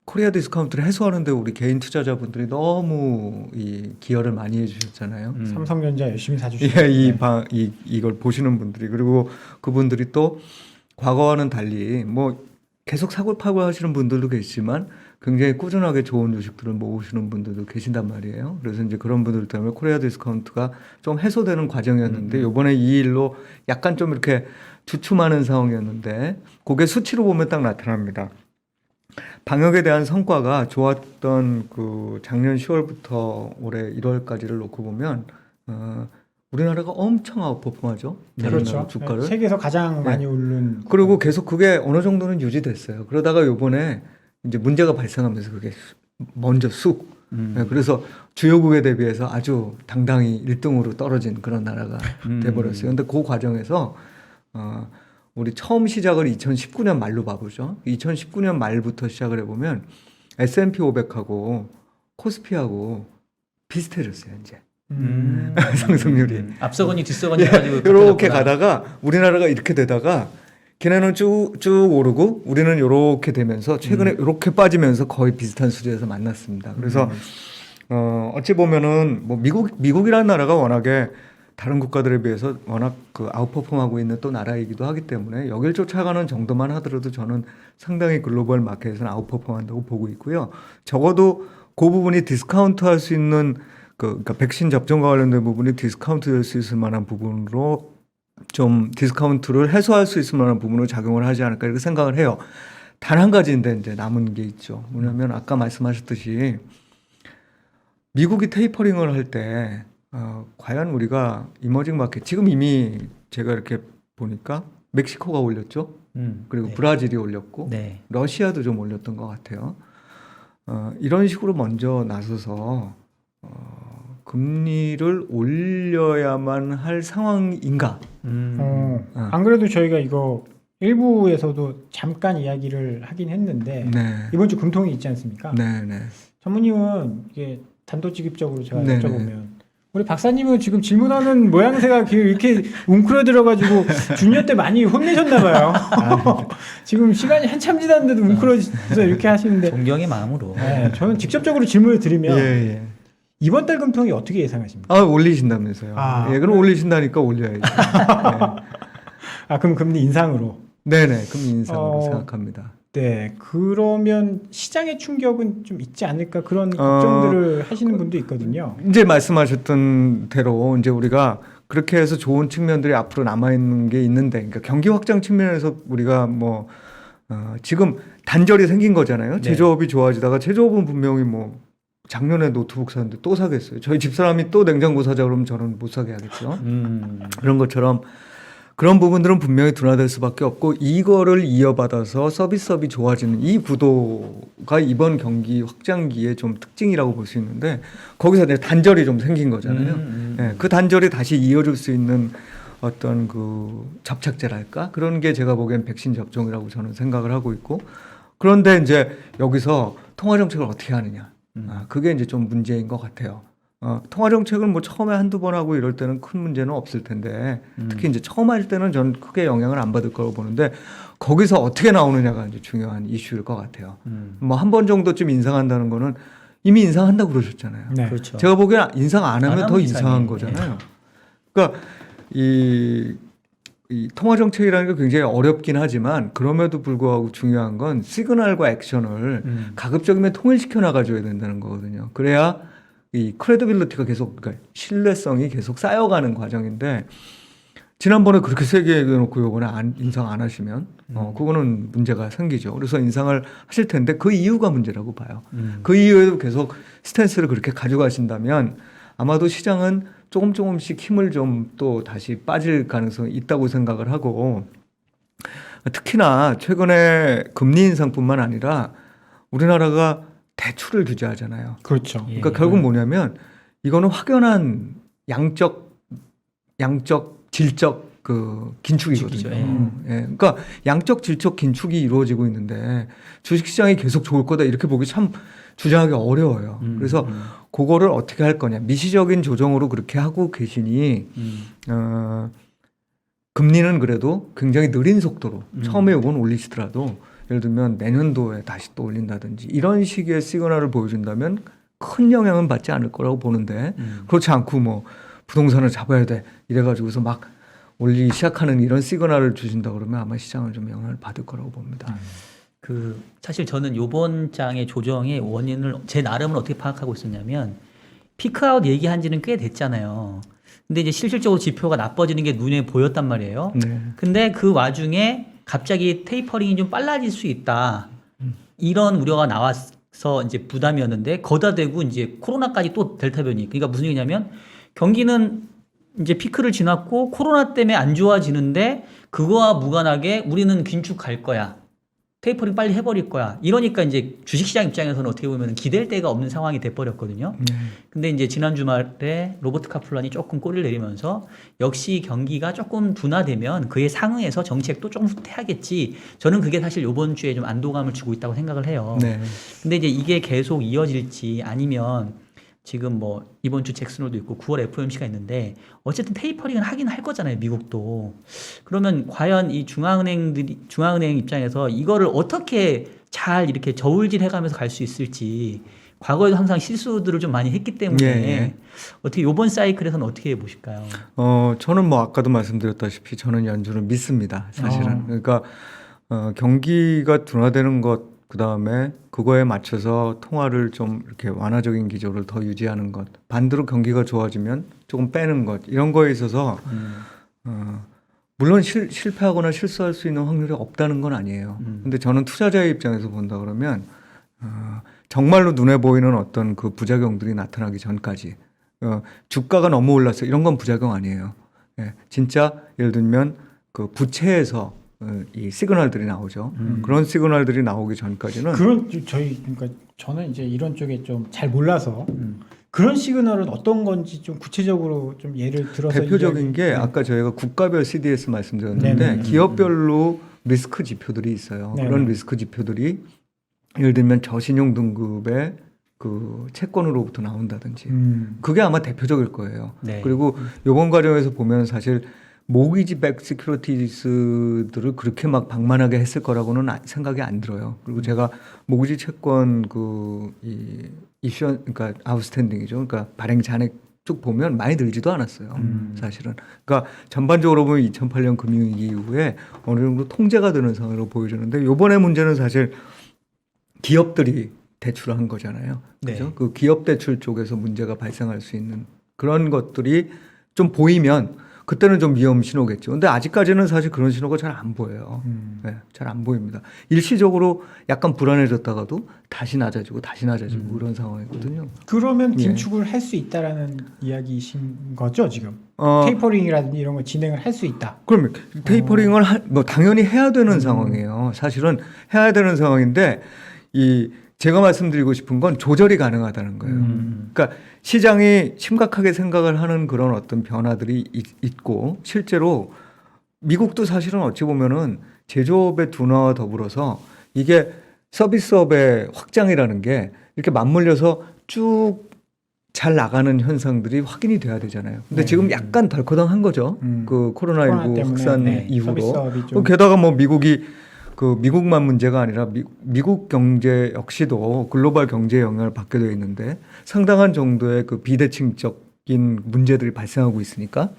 코리아 디스카운트를 해소하는데 우리 개인 투자자분들이 너무 이 기여를 많이 해주셨잖아요. 삼성전자 열심히 사주시고. 예, 이걸 보시는 분들이 그리고 그분들이 또 과거와는 달리 뭐 계속 사고 파고 하시는 분들도 계시지만 굉장히 꾸준하게 좋은 주식들을 모으시는 분들도 계신단 말이에요. 그래서 이제 그런 분들 때문에 코리아 디스카운트가 좀 해소되는 과정이었는데 이번에 이 일로 약간 좀 이렇게 주춤하는 상황이었는데 그게 수치로 보면 딱 나타납니다. 방역에 대한 성과가 좋았던 그 작년 10월부터 올해 1월까지를 놓고 보면 우리나라가 엄청 아웃퍼폼하죠. 다른 나라 그렇죠. 주가를. 세계에서 가장 많이 오른. 그리고 계속 그게 어느 정도는 유지됐어요. 그러다가 요번에 이제 문제가 발생하면서 그게 먼저 쑥. 네, 그래서 주요국에 대비해서 아주 당당히 1등으로 떨어진 그런 나라가 돼버렸어요. 근데 그 과정에서 우리 처음 시작을 2019년 말로 봐보죠. 2019년 말부터 시작을 해보면 S&P 500하고 코스피하고 비슷해졌어요, 이제. 상승률이. 앞서거니 뒤서거니 해가지고 이렇게 가다가 우리나라가 이렇게 되다가 걔네는 쭉 오르고 우리는 이렇게 되면서 최근에 이렇게 빠지면서 거의 비슷한 수준에서 만났습니다. 그래서 어찌 보면은 뭐 미국이라는 나라가 워낙에 다른 국가들에 비해서 워낙 그 아웃퍼폼하고 있는 또 나라이기도 하기 때문에 여길 쫓아가는 정도만 하더라도 저는 상당히 글로벌 마켓에서는 아웃퍼폼한다고 보고 있고요. 적어도 그 부분이 디스카운트 할 수 있는 그러니까 백신 접종과 관련된 부분이 디스카운트 될 수 있을 만한 부분으로 좀 디스카운트를 해소할 수 있을 만한 부분으로 작용을 하지 않을까 이렇게 생각을 해요. 단 한 가지인데 이제 남은 게 있죠. 뭐냐면 아까 말씀하셨듯이 미국이 테이퍼링을 할 때 과연 우리가 이머징 마켓 지금 이미 제가 이렇게 보니까 멕시코가 올렸죠. 그리고 네. 브라질이 올렸고 네. 러시아도 좀 올렸던 것 같아요. 이런 식으로 먼저 나서서 금리를 올려야만 할 상황인가? 안 그래도 저희가 이거 일부에서도 잠깐 이야기를 하긴 했는데 네. 이번 주 금통이 있지 않습니까? 네, 네. 전무님은 이게 단도직입적으로 제가 네네. 여쭤보면 우리 박사님은 지금 질문하는 모양새가 이렇게 웅크러들어가지고 중요 때 많이 혼내셨나 봐요. 지금 시간이 한참 지났는데도 웅크러져서 이렇게 하시는데 존경의 마음으로. 네, 저는 직접적으로 질문을 드리면 예, 예. 이번 달 금통이 어떻게 예상하십니까? 아, 올리신다면서요. 아, 예, 그럼 올리신다니까 올려야죠. 아 그럼 금리 인상으로. 네, 네. 그럼 인상으로 어, 생각합니다. 네, 그러면 시장의 충격은 좀 있지 않을까 그런 걱정들을 하시는 분도 있거든요. 이제 말씀하셨던 대로 이제 우리가 그렇게 해서 좋은 측면들이 앞으로 남아 있는 게 있는데, 그러니까 경기 확장 측면에서 우리가 뭐 지금 단절이 생긴 거잖아요. 네. 제조업이 좋아지다가 제조업은 분명히 뭐 작년에 노트북 샀는데 또 사겠어요. 저희 집사람이 또 냉장고 사자 그러면 저는 못 사게 하겠죠. 그런 것처럼 그런 부분들은 분명히 둔화될 수밖에 없고, 이거를 이어받아서 서비스업이 좋아지는 이 구도가 이번 경기 확장기의 좀 특징이라고 볼 수 있는데, 거기서 이제 단절이 좀 생긴 거잖아요. 예, 그 단절이 다시 이어질 수 있는 어떤 그 접착제랄까, 그런 게 제가 보기엔 백신 접종이라고 저는 생각을 하고 있고, 그런데 이제 여기서 통화 정책을 어떻게 하느냐, 그게 이제 좀 문제인 것 같아요. 통화 정책을 뭐 처음에 한두 번 하고 이럴 때는 큰 문제는 없을 텐데, 특히 이제 처음 할 때는 저는 크게 영향을 안 받을 거라고 보는데, 거기서 어떻게 나오느냐가 이제 중요한 이슈일 것 같아요. 뭐 한 번 정도쯤 인상한다는 거는 이미 인상한다고 그러셨잖아요. 네. 그렇죠. 제가 보기엔 인상 안 하면 더 하면 이상한 이상해. 거잖아요. 그러니까 이 통화 정책이라는 게 굉장히 어렵긴 하지만, 그럼에도 불구하고 중요한 건 시그널과 액션을 가급적이면 통일시켜 나가줘야 된다는 거거든요. 그래야 이 크레디빌리티가 계속, 그러니까 신뢰성이 계속 쌓여가는 과정인데, 지난번에 그렇게 세게 얘기해놓고 요번에 인상 안 하시면 그거는 문제가 생기죠. 그래서 인상을 하실 텐데 그 이유가 문제라고 봐요. 그 이후에도 계속 스탠스를 그렇게 가져가신다면 아마도 시장은 조금씩 힘을 좀 또 다시 빠질 가능성이 있다고 생각을 하고, 특히나 최근에 금리 인상뿐만 아니라 우리나라가 대출을 규제하잖아요. 그렇죠. 예. 그러니까 결국 뭐냐면 이거는 확연한 양적 질적 그 긴축이거든요. 긴축이죠. 예. 그러니까 양적 질적 긴축이 이루어지고 있는데 주식시장이 계속 좋을 거다 이렇게 보기 참 주장하기 어려워요. 그래서 그거를 어떻게 할 거냐, 미시적인 조정으로 그렇게 하고 계시니 금리는 그래도 굉장히 느린 속도로 처음에 요건 올리시더라도 예를 들면 내년도에 다시 또 올린다든지 이런 식의 시그널을 보여준다면 큰 영향은 받지 않을 거라고 보는데, 그렇지 않고 뭐 부동산을 잡아야 돼 이래가지고서 막 올리기 시작하는 이런 시그널을 주신다 그러면 아마 시장은 좀 영향을 받을 거라고 봅니다. 그 사실 저는 이번 장의 조정의 원인을 제 나름은 어떻게 파악하고 있었냐면, 피크아웃 얘기한 지는 꽤 됐잖아요. 근데 이제 실질적으로 지표가 나빠지는 게 눈에 보였단 말이에요. 네. 근데 그 와중에 갑자기 테이퍼링이 좀 빨라질 수 있다, 이런 우려가 나와서 이제 부담이었는데, 거기다 대고 이제 코로나까지 또 델타 변이. 그러니까 무슨 얘기냐면 경기는 이제 피크를 지났고 코로나 때문에 안 좋아지는데 그거와 무관하게 우리는 긴축 갈 거야, 테이퍼링 빨리 해버릴 거야, 이러니까 이제 주식시장 입장에서는 어떻게 보면 기댈 데가 없는 상황이 돼버렸거든요. 근데 이제 지난 주말에 로버트 카플란이 조금 꼬리를 내리면서 역시 경기가 조금 둔화되면 그에 상응해서 정책도 조금 후퇴하겠지, 저는 그게 사실 이번 주에 좀 안도감을 주고 있다고 생각을 해요. 네. 근데 이제 이게 계속 이어질지 아니면 지금 뭐 이번 주 잭슨홀도 있고 9월 FOMC가 있는데 어쨌든 테이퍼링은 하긴 할 거잖아요, 미국도. 그러면 과연 이 중앙은행 입장에서 이거를 어떻게 잘 이렇게 저울질 해가면서 갈 수 있을지, 과거에도 항상 실수들을 좀 많이 했기 때문에 예. 어떻게 이번 사이클에서는 어떻게 보실까요? 저는 뭐 아까도 말씀드렸다시피 저는 연준을 믿습니다, 사실은. 그러니까 경기가 둔화되는 것, 그 다음에 그거에 맞춰서 통화를 좀 이렇게 완화적인 기조를 더 유지하는 것, 반대로 경기가 좋아지면 조금 빼는 것, 이런 거에 있어서 물론 실패하거나 실수할 수 있는 확률이 없다는 건 아니에요. 근데 저는 투자자의 입장에서 본다 그러면 정말로 눈에 보이는 어떤 그 부작용들이 나타나기 전까지 주가가 너무 올랐어요, 이런 건 부작용 아니에요. 예, 진짜 예를 들면 그 부채에서 이 시그널들이 나오죠. 그런 시그널들이 나오기 전까지는 그러니까 저는 이제 이런 쪽에 좀 잘 몰라서 그런 시그널은 어떤 건지 좀 구체적으로 좀 예를 들어서 대표적인 게 네. 아까 저희가 국가별 CDS 말씀드렸는데 네네. 기업별로 리스크 지표들이 있어요. 네. 그런 리스크 지표들이 예를 들면 저신용 등급의 그 채권으로부터 나온다든지 그게 아마 대표적일 거예요. 네. 그리고 이번 과정에서 보면 사실 모기지 백 시큐리티즈들을 그렇게 막 방만하게 했을 거라고는 생각이 안 들어요. 그리고 제가 모기지 채권 이 이슈 그러니까 아웃스탠딩이죠. 그러니까 발행 잔액 쭉 보면 많이 늘지도 않았어요. 사실은. 그러니까 전반적으로 보면 2008년 금융위기 이후에 어느 정도 통제가 되는 상황으로 보여지는데 이번에 문제는 사실 기업들이 대출한 거잖아요. 네. 그죠? 그 기업 대출 쪽에서 문제가 발생할 수 있는 그런 것들이 좀 보이면 그때는 좀 위험 신호겠죠. 근데 아직까지는 사실 그런 신호가 잘 안 보여요. 네, 잘 안 보입니다. 일시적으로 약간 불안해졌다가도 다시 낮아지고 그런 상황이거든요. 그러면 예. 긴축을 할 수 있다라는 이야기이신 거죠 지금? 어, 테이퍼링이라든지 이런 거 진행을 할 수 있다. 그러면 테이퍼링을 뭐 당연히 해야 되는 상황이에요. 사실은 해야 되는 상황인데 제가 말씀드리고 싶은 건 조절이 가능하다는 거예요. 그러니까 시장이 심각하게 생각을 하는 그런 어떤 변화들이 있고 실제로 미국도 사실은 어찌 보면은 제조업의 둔화와 더불어서 이게 서비스업의 확장이라는 게 이렇게 맞물려서 쭉 잘 나가는 현상들이 확인이 돼야 되잖아요. 근데 네. 지금 약간 덜커덩한 거죠. 그 코로나 코로나19 때문에, 확산 네, 이후로. 서비스업이 좀 게다가 뭐 미국만 문제가 아니라 미국 경제 역시도 글로벌 경제에 영향을 받게 되어 있는데 상당한 정도의 그 비대칭적인 문제들이 발생하고 있으니까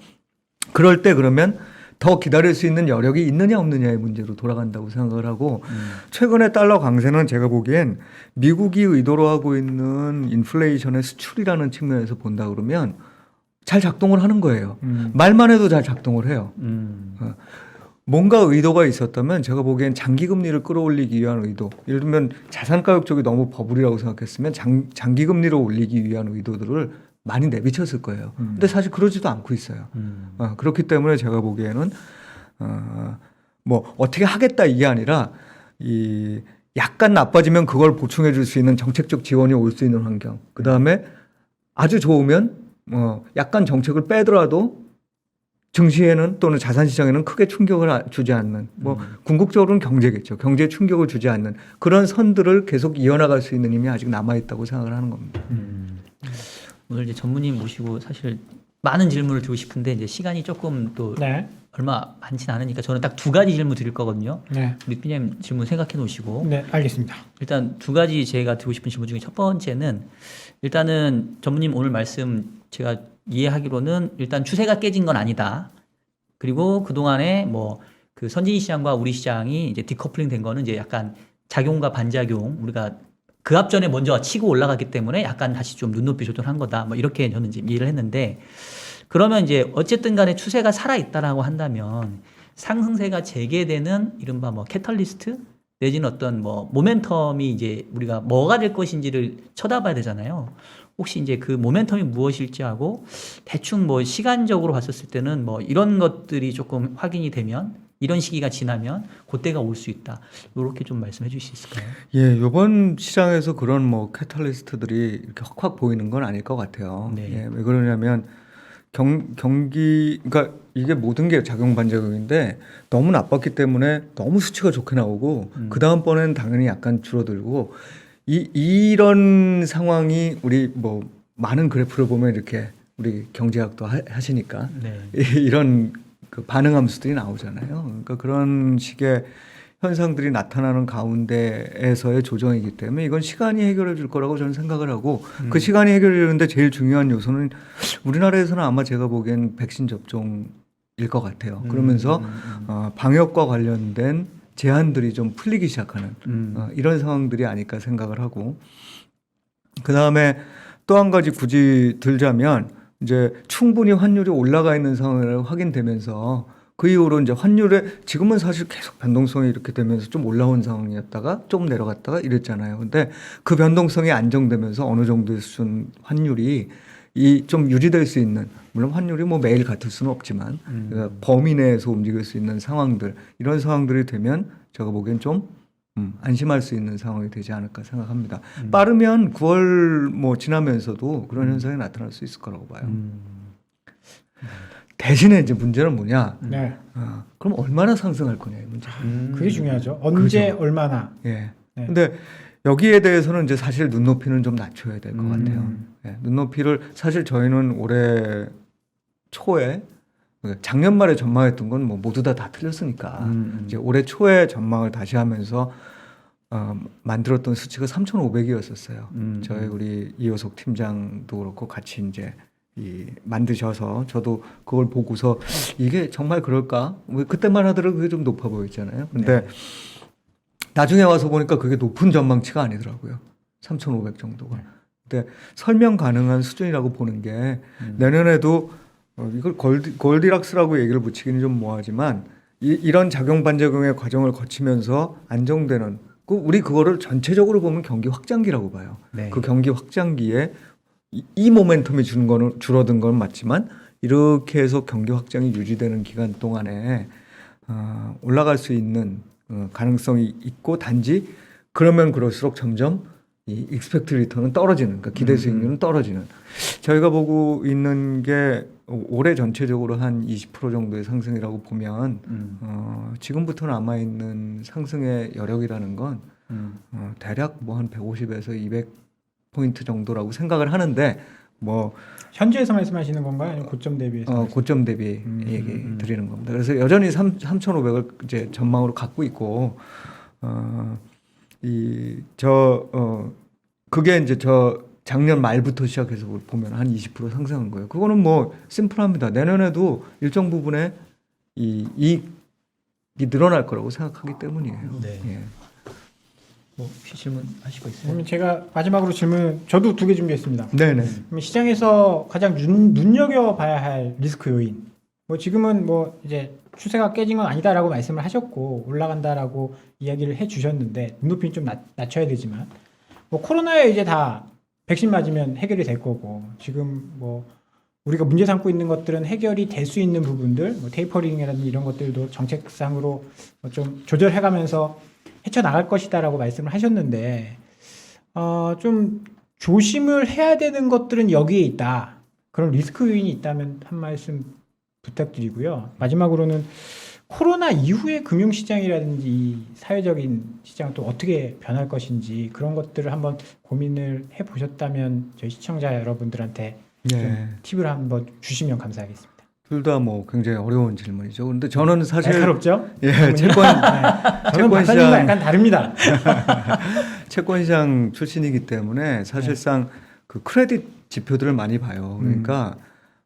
그럴 때 그러면 더 기다릴 수 있는 여력이 있느냐 없느냐의 문제로 돌아간다고 생각을 하고 최근에 달러 강세는 제가 보기엔 미국이 의도로 하고 있는 인플레이션의 수출이라는 측면에서 본다 그러면 잘 작동을 하는 거예요. 말만 해도 잘 작동을 해요. 뭔가 의도가 있었다면 제가 보기엔 장기 금리를 끌어올리기 위한 의도. 예를 들면 자산 가격 쪽이 너무 버블이라고 생각했으면 장기 금리를 올리기 위한 의도들을 많이 내비쳤을 거예요. 근데 사실 그러지도 않고 있어요. 그렇기 때문에 제가 보기에는 뭐 어떻게 하겠다 이게 아니라 약간 나빠지면 그걸 보충해 줄 수 있는 정책적 지원이 올 수 있는 환경. 그 다음에 아주 좋으면 약간 정책을 빼더라도 증시에는 또는 자산시장에는 크게 충격을 주지 않는 뭐 궁극적으로는 경제겠죠. 경제에 충격을 주지 않는 그런 선들을 계속 이어나갈 수 있는 힘이 아직 남아있다고 생각을 하는 겁니다. 오늘 이제 전무님 모시고 사실 많은 질문을 드리고 싶은데 이제 시간이 조금 또 네. 얼마 많진 않으니까 저는 딱 2가지 질문 드릴 거거든요. 네. 우리 피디님 질문 생각해 놓으시고 네, 알겠습니다. 일단 2가지 제가 드리고 싶은 질문 중에 첫 번째는 일단은 전무님 오늘 말씀 제가 이해하기로는 일단 추세가 깨진 건 아니다. 그리고 그동안에 뭐 그 선진 시장과 우리 시장이 이제 디커플링 된 거는 이제 약간 작용과 반작용 우리가 그 앞전에 먼저 치고 올라갔기 때문에 약간 다시 좀 눈높이 조절한 거다. 뭐 이렇게 저는 이제 이해를 했는데 그러면 이제 어쨌든 간에 추세가 살아있다라고 한다면 상승세가 재개되는 이른바 뭐 캐털리스트 내지는 어떤 뭐 모멘텀이 이제 우리가 뭐가 될 것인지를 쳐다봐야 되잖아요. 혹시 이제 그 모멘텀이 무엇일지 하고 대충 뭐 시간적으로 봤었을 때는 뭐 이런 것들이 조금 확인이 되면 이런 시기가 지나면 그때가 올 수 있다. 이렇게 좀 말씀해 주실 수 있을까요? 예, 이번 시장에서 그런 뭐 캐탈리스트들이 이렇게 확 보이는 건 아닐 것 같아요. 네. 예, 왜 그러냐면 그러니까 이게 모든 게 작용 반작용인데 너무 나빴기 때문에 너무 수치가 좋게 나오고 그 다음번에는 당연히 약간 줄어들고 이런 상황이 우리 뭐 많은 그래프를 보면 이렇게 우리 경제학도 하시니까 네. 이런 그 반응 함수들이 나오잖아요. 그러니까 그런 식의 현상들이 나타나는 가운데에서의 조정이기 때문에 이건 시간이 해결해 줄 거라고 저는 생각을 하고 그 시간이 해결해 주는데 제일 중요한 요소는 우리나라에서는 아마 제가 보기엔 백신 접종일 것 같아요. 그러면서 방역과 관련된 제한들이 좀 풀리기 시작하는 이런 상황들이 아닐까 생각을 하고 그 다음에 또 한 가지 굳이 들자면 이제 충분히 환율이 올라가 있는 상황을 확인되면서 그 이후로 이제 환율에 지금은 사실 계속 변동성이 이렇게 되면서 좀 올라온 상황이었다가 좀 내려갔다가 이랬잖아요. 근데 그 변동성이 안정되면서 어느 정도의 수준 환율이 좀 유지될 수 있는 물론 환율이 뭐 매일 같을 수는 없지만 그러니까 범위 내에서 움직일 수 있는 상황들 이런 상황들이 되면 제가 보기엔 좀 안심할 수 있는 상황이 되지 않을까 생각합니다. 빠르면 9월 뭐 지나면서도 그런 현상이 나타날 수 있을 거라고 봐요. 대신에 이제 문제는 뭐냐? 네. 그럼 얼마나 상승할 거냐 이 문제. 그게 중요하죠. 언제 그죠. 얼마나. 예. 네. 근데 여기에 대해서는 이제 사실 눈높이는 좀 낮춰야 될 것 같아요. 예. 눈높이를 사실 저희는 올해 초에 작년 말에 전망했던 건 뭐 모두 다 틀렸으니까 이제 올해 초에 전망을 다시 하면서 만들었던 수치가 3,500이었었어요. 저희 우리 이효석 팀장도 그렇고 같이 이제 만드셔서 저도 그걸 보고서 이게 정말 그럴까? 그때만 하더라도 그게 좀 높아 보였잖아요. 근데 나중에 와서 보니까 그게 높은 전망치가 아니더라고요. 3,500 정도가. 근데 설명 가능한 수준이라고 보는 게 내년에도 이걸 골디락스라고 얘기를 붙이기는 좀 뭐하지만 이런 작용 반작용의 과정을 거치면서 안정되는 우리 그거를 전체적으로 보면 경기 확장기라고 봐요. 네. 그 경기 확장기에 이 모멘텀이 주는 거는 줄어든 건 맞지만 이렇게 해서 경기 확장이 유지되는 기간 동안에 올라갈 수 있는 가능성이 있고 단지 그러면 그럴수록 점점 이 익스펙트 리턴은 떨어지는, 그러니까 기대 수익률은 떨어지는. 저희가 보고 있는 게 올해 전체적으로 한 20% 정도의 상승이라고 보면 지금부터 남아 있는 상승의 여력이라는 건 대략 뭐 한 150에서 200포인트 정도라고 생각을 하는데 뭐 현재에서 말씀하시는 건가요? 아니면 고점 대비해서? 고점 대비 얘기 드리는 겁니다. 그래서 여전히 3,500을 이제 전망으로 갖고 있고 그게 이제 작년 말부터 시작해서 보면 한 20% 상승한 거예요. 그거는 뭐 심플합니다. 내년에도 일정 부분에 이익이 늘어날 거라고 생각하기 때문이에요. 네. 예. 뭐 혹시 질문하실 거 있어요? 그러면 제가 마지막으로 질문 저도 2개 준비했습니다. 네네. 그럼 시장에서 가장 눈여겨봐야 할 리스크 요인. 뭐 지금은 뭐 이제 추세가 깨진 건 아니다라고 말씀을 하셨고 올라간다라고 이야기를 해주셨는데 눈높이는 좀 낮춰야 되지만 뭐 코로나에 이제 다 백신 맞으면 해결이 될 거고 지금 뭐 우리가 문제 삼고 있는 것들은 해결이 될 수 있는 부분들 뭐 테이퍼링이라든지 이런 것들도 정책상으로 뭐 좀 조절해가면서 헤쳐나갈 것이다라고 말씀을 하셨는데 좀 조심을 해야 되는 것들은 여기에 있다. 그런 리스크 요인이 있다면 한 말씀 부탁드리고요. 마지막으로는 코로나 이후의 금융시장이라든지 이 사회적인 시장은 또 어떻게 변할 것인지 그런 것들을 한번 고민을 해보셨다면 저희 시청자 여러분들한테 좀 팁을 한번 주시면 감사하겠습니다. 둘 다 뭐 굉장히 어려운 질문이죠. 근데 저는 사실 날카롭죠? 예, 저는 박사님과 약간 다릅니다. 채권시장 출신이기 때문에 사실상 그 크레딧 지표들을 많이 봐요. 그러니까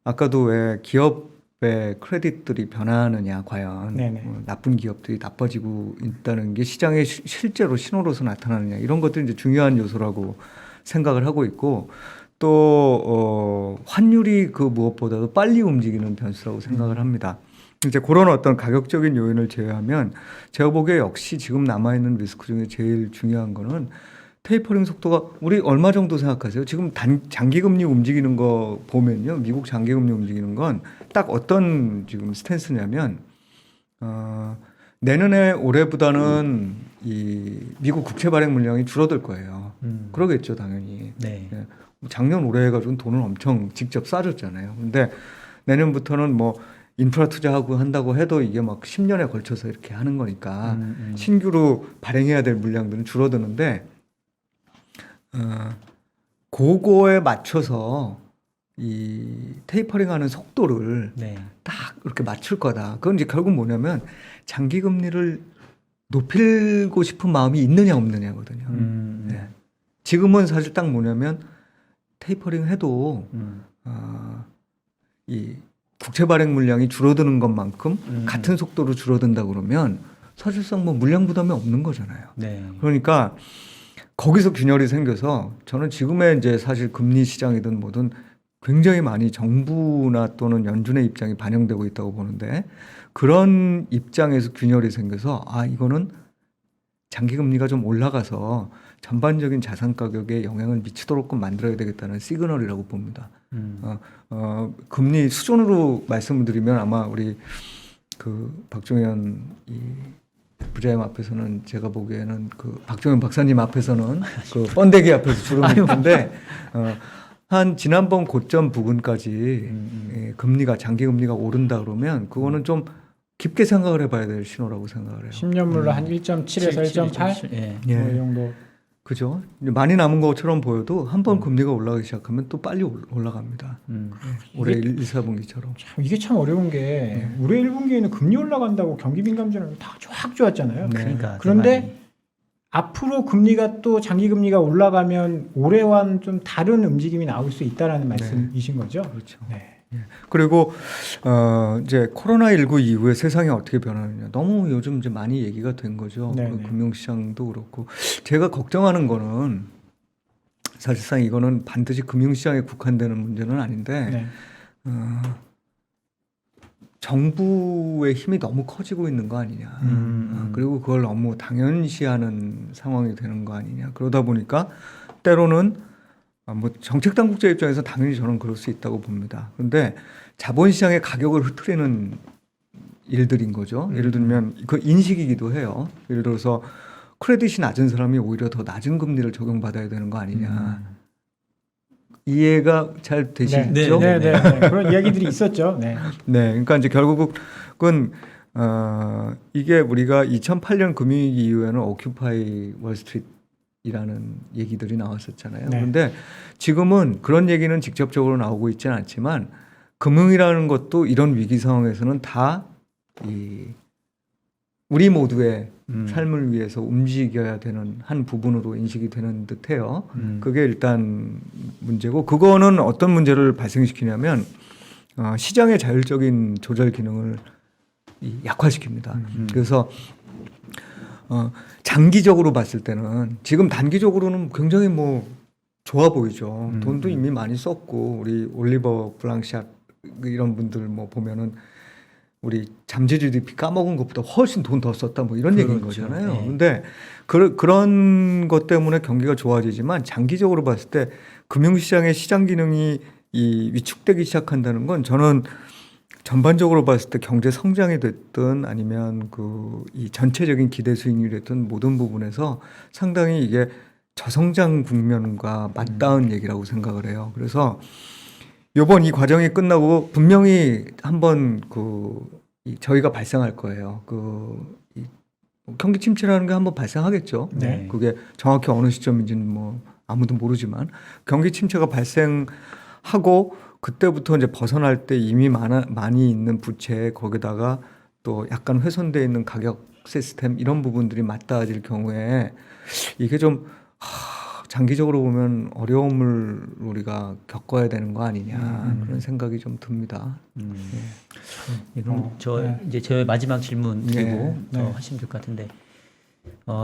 아까도 왜 기업의 크레딧들이 변하느냐 과연 나쁜 기업들이 나빠지고 있다는 게 시장에 실제로 신호로서 나타나느냐 이런 것들이 이제 중요한 요소라고 생각을 하고 있고 또 환율이 그 무엇보다도 빨리 움직이는 변수라고 생각을 합니다. 이제 그런 어떤 가격적인 요인을 제외하면 제가 보기에 역시 지금 남아있는 리스크 중에 제일 중요한 거는 테이퍼링 속도가 우리 얼마 정도 생각하세요? 지금 장기금리 움직이는 거 보면요. 미국 장기금리 움직이는 건 딱 어떤 지금 스탠스냐면 내년에 올해보다는 이 미국 국채 발행 물량이 줄어들 거예요. 그러겠죠, 당연히. 네. 예. 작년 올해 해가지고 돈을 엄청 직접 싸줬잖아요. 근데 내년부터는 뭐 인프라 투자하고 한다고 해도 이게 막 10년에 걸쳐서 이렇게 하는 거니까 신규로 발행해야 될 물량들은 줄어드는데 그거에 맞춰서 이 테이퍼링하는 속도를 딱 이렇게 맞출 거다. 그건 이제 결국 뭐냐면 장기 금리를 높이고 싶은 마음이 있느냐 없느냐거든요. 네. 지금은 사실 딱 뭐냐면 테이퍼링 해도 이 국채 발행 물량이 줄어드는 것만큼 같은 속도로 줄어든다 그러면 사실상 뭐 물량 부담이 없는 거잖아요. 네. 그러니까 거기서 균열이 생겨서 저는 지금의 이제 사실 금리 시장이든 뭐든 굉장히 많이 정부나 또는 연준의 입장이 반영되고 있다고 보는데 그런 입장에서 균열이 생겨서 이거는 장기 금리가 좀 올라가서 전반적인 자산 가격에 영향을 미치도록 만들어야 되겠다는 시그널이라고 봅니다. 금리 수준으로 말씀을 드리면 아마 우리 그 박종현 부자님 앞에서는 제가 보기에는 그 박종현 박사님 앞에서는 그 번데기 앞에서 주름이 있는데 한 지난번 고점 부근까지 예, 금리가 장기 금리가 오른다 그러면 그거는 좀 깊게 생각을 해봐야 될 신호라고 생각을 해요. 10년물로 한 1.7에서 1.8? 예. 예. 뭐 이 정도. 그죠? 이제 많이 남은 것처럼 보여도 한 번 금리가 올라가기 시작하면 또 빨리 올라갑니다. 올해 1, 4분기처럼. 참 이게 참 어려운 게 올해 1분기에는 금리 올라간다고 경기 민감주는 다 쫙 좋았잖아요. 네. 그러니까 그런데 앞으로 금리가 또 장기 금리가 올라가면 올해와는 좀 다른 움직임이 나올 수 있다라는 말씀이신 거죠? 그렇죠. 네. 그리고 이제 코로나19 이후에 세상이 어떻게 변하느냐 너무 요즘 이제 많이 얘기가 된 거죠. 네, 그 네. 금융시장도 그렇고 제가 걱정하는 거는 사실상 이거는 반드시 금융시장에 국한되는 문제는 아닌데 네. 정부의 힘이 너무 커지고 있는 거 아니냐. 그리고 그걸 너무 당연시하는 상황이 되는 거 아니냐. 그러다 보니까 때로는 뭐 정책 당국자 입장에서 당연히 저는 그럴 수 있다고 봅니다. 그런데 자본시장의 가격을 흐트리는 일들인 거죠. 예를 들면 그 인식이기도 해요. 예를 들어서 크레딧이 낮은 사람이 오히려 더 낮은 금리를 적용받아야 되는 거 아니냐. 이해가 잘 되시죠? 네. 그런 이야기들이 있었죠. 네. 네, 그러니까 이제 결국은 이게 우리가 2008년 금융위기 이후에는 오큐파이 월스트리트이라는 얘기들이 나왔었잖아요. 네. 그런데 지금은 그런 얘기는 직접적으로 나오고 있지는 않지만 금융이라는 것도 이런 위기 상황에서는 다 우리 모두의 삶을 위해서 움직여야 되는 한 부분으로 인식이 되는 듯해요. 그게 일단 문제고 그거는 어떤 문제를 발생시키냐면 시장의 자율적인 조절 기능을 약화시킵니다. 그래서 장기적으로 봤을 때는 지금 단기적으로는 굉장히 뭐 좋아 보이죠. 돈도 이미 많이 썼고 우리 올리버 블랑샷 이런 분들 뭐 보면은 우리 잠재 GDP 까먹은 것보다 훨씬 돈 더 썼다 뭐 이런 얘기인 거잖아요. 네. 근데 그런 것 때문에 경기가 좋아지지만 장기적으로 봤을 때 금융시장의 시장 기능이 위축되기 시작한다는 건 저는 전반적으로 봤을 때 경제 성장이 됐든 아니면 이 전체적인 기대 수익률이 됐든 모든 부분에서 상당히 이게 저성장 국면과 맞닿은 얘기라고 생각을 해요. 그래서 요번 이 과정이 끝나고 분명히 한번 저희가 발생할 거예요. 경기 침체라는 게 한번 발생하겠죠. 네. 그게 정확히 어느 시점인지는 뭐 아무도 모르지만 경기 침체가 발생하고 그때부터 이제 벗어날 때 이미 많이 있는 부채 거기다가 또 약간 훼손되어 있는 가격 시스템 이런 부분들이 맞닿아질 경우에 이게 좀 장기적으로 보면 어려움을 우리가 겪어야 되는 거 아니냐 그런 생각이 좀 듭니다. 그럼 이제 제 마지막 질문 드리고 네. 하시면 될 것 같은데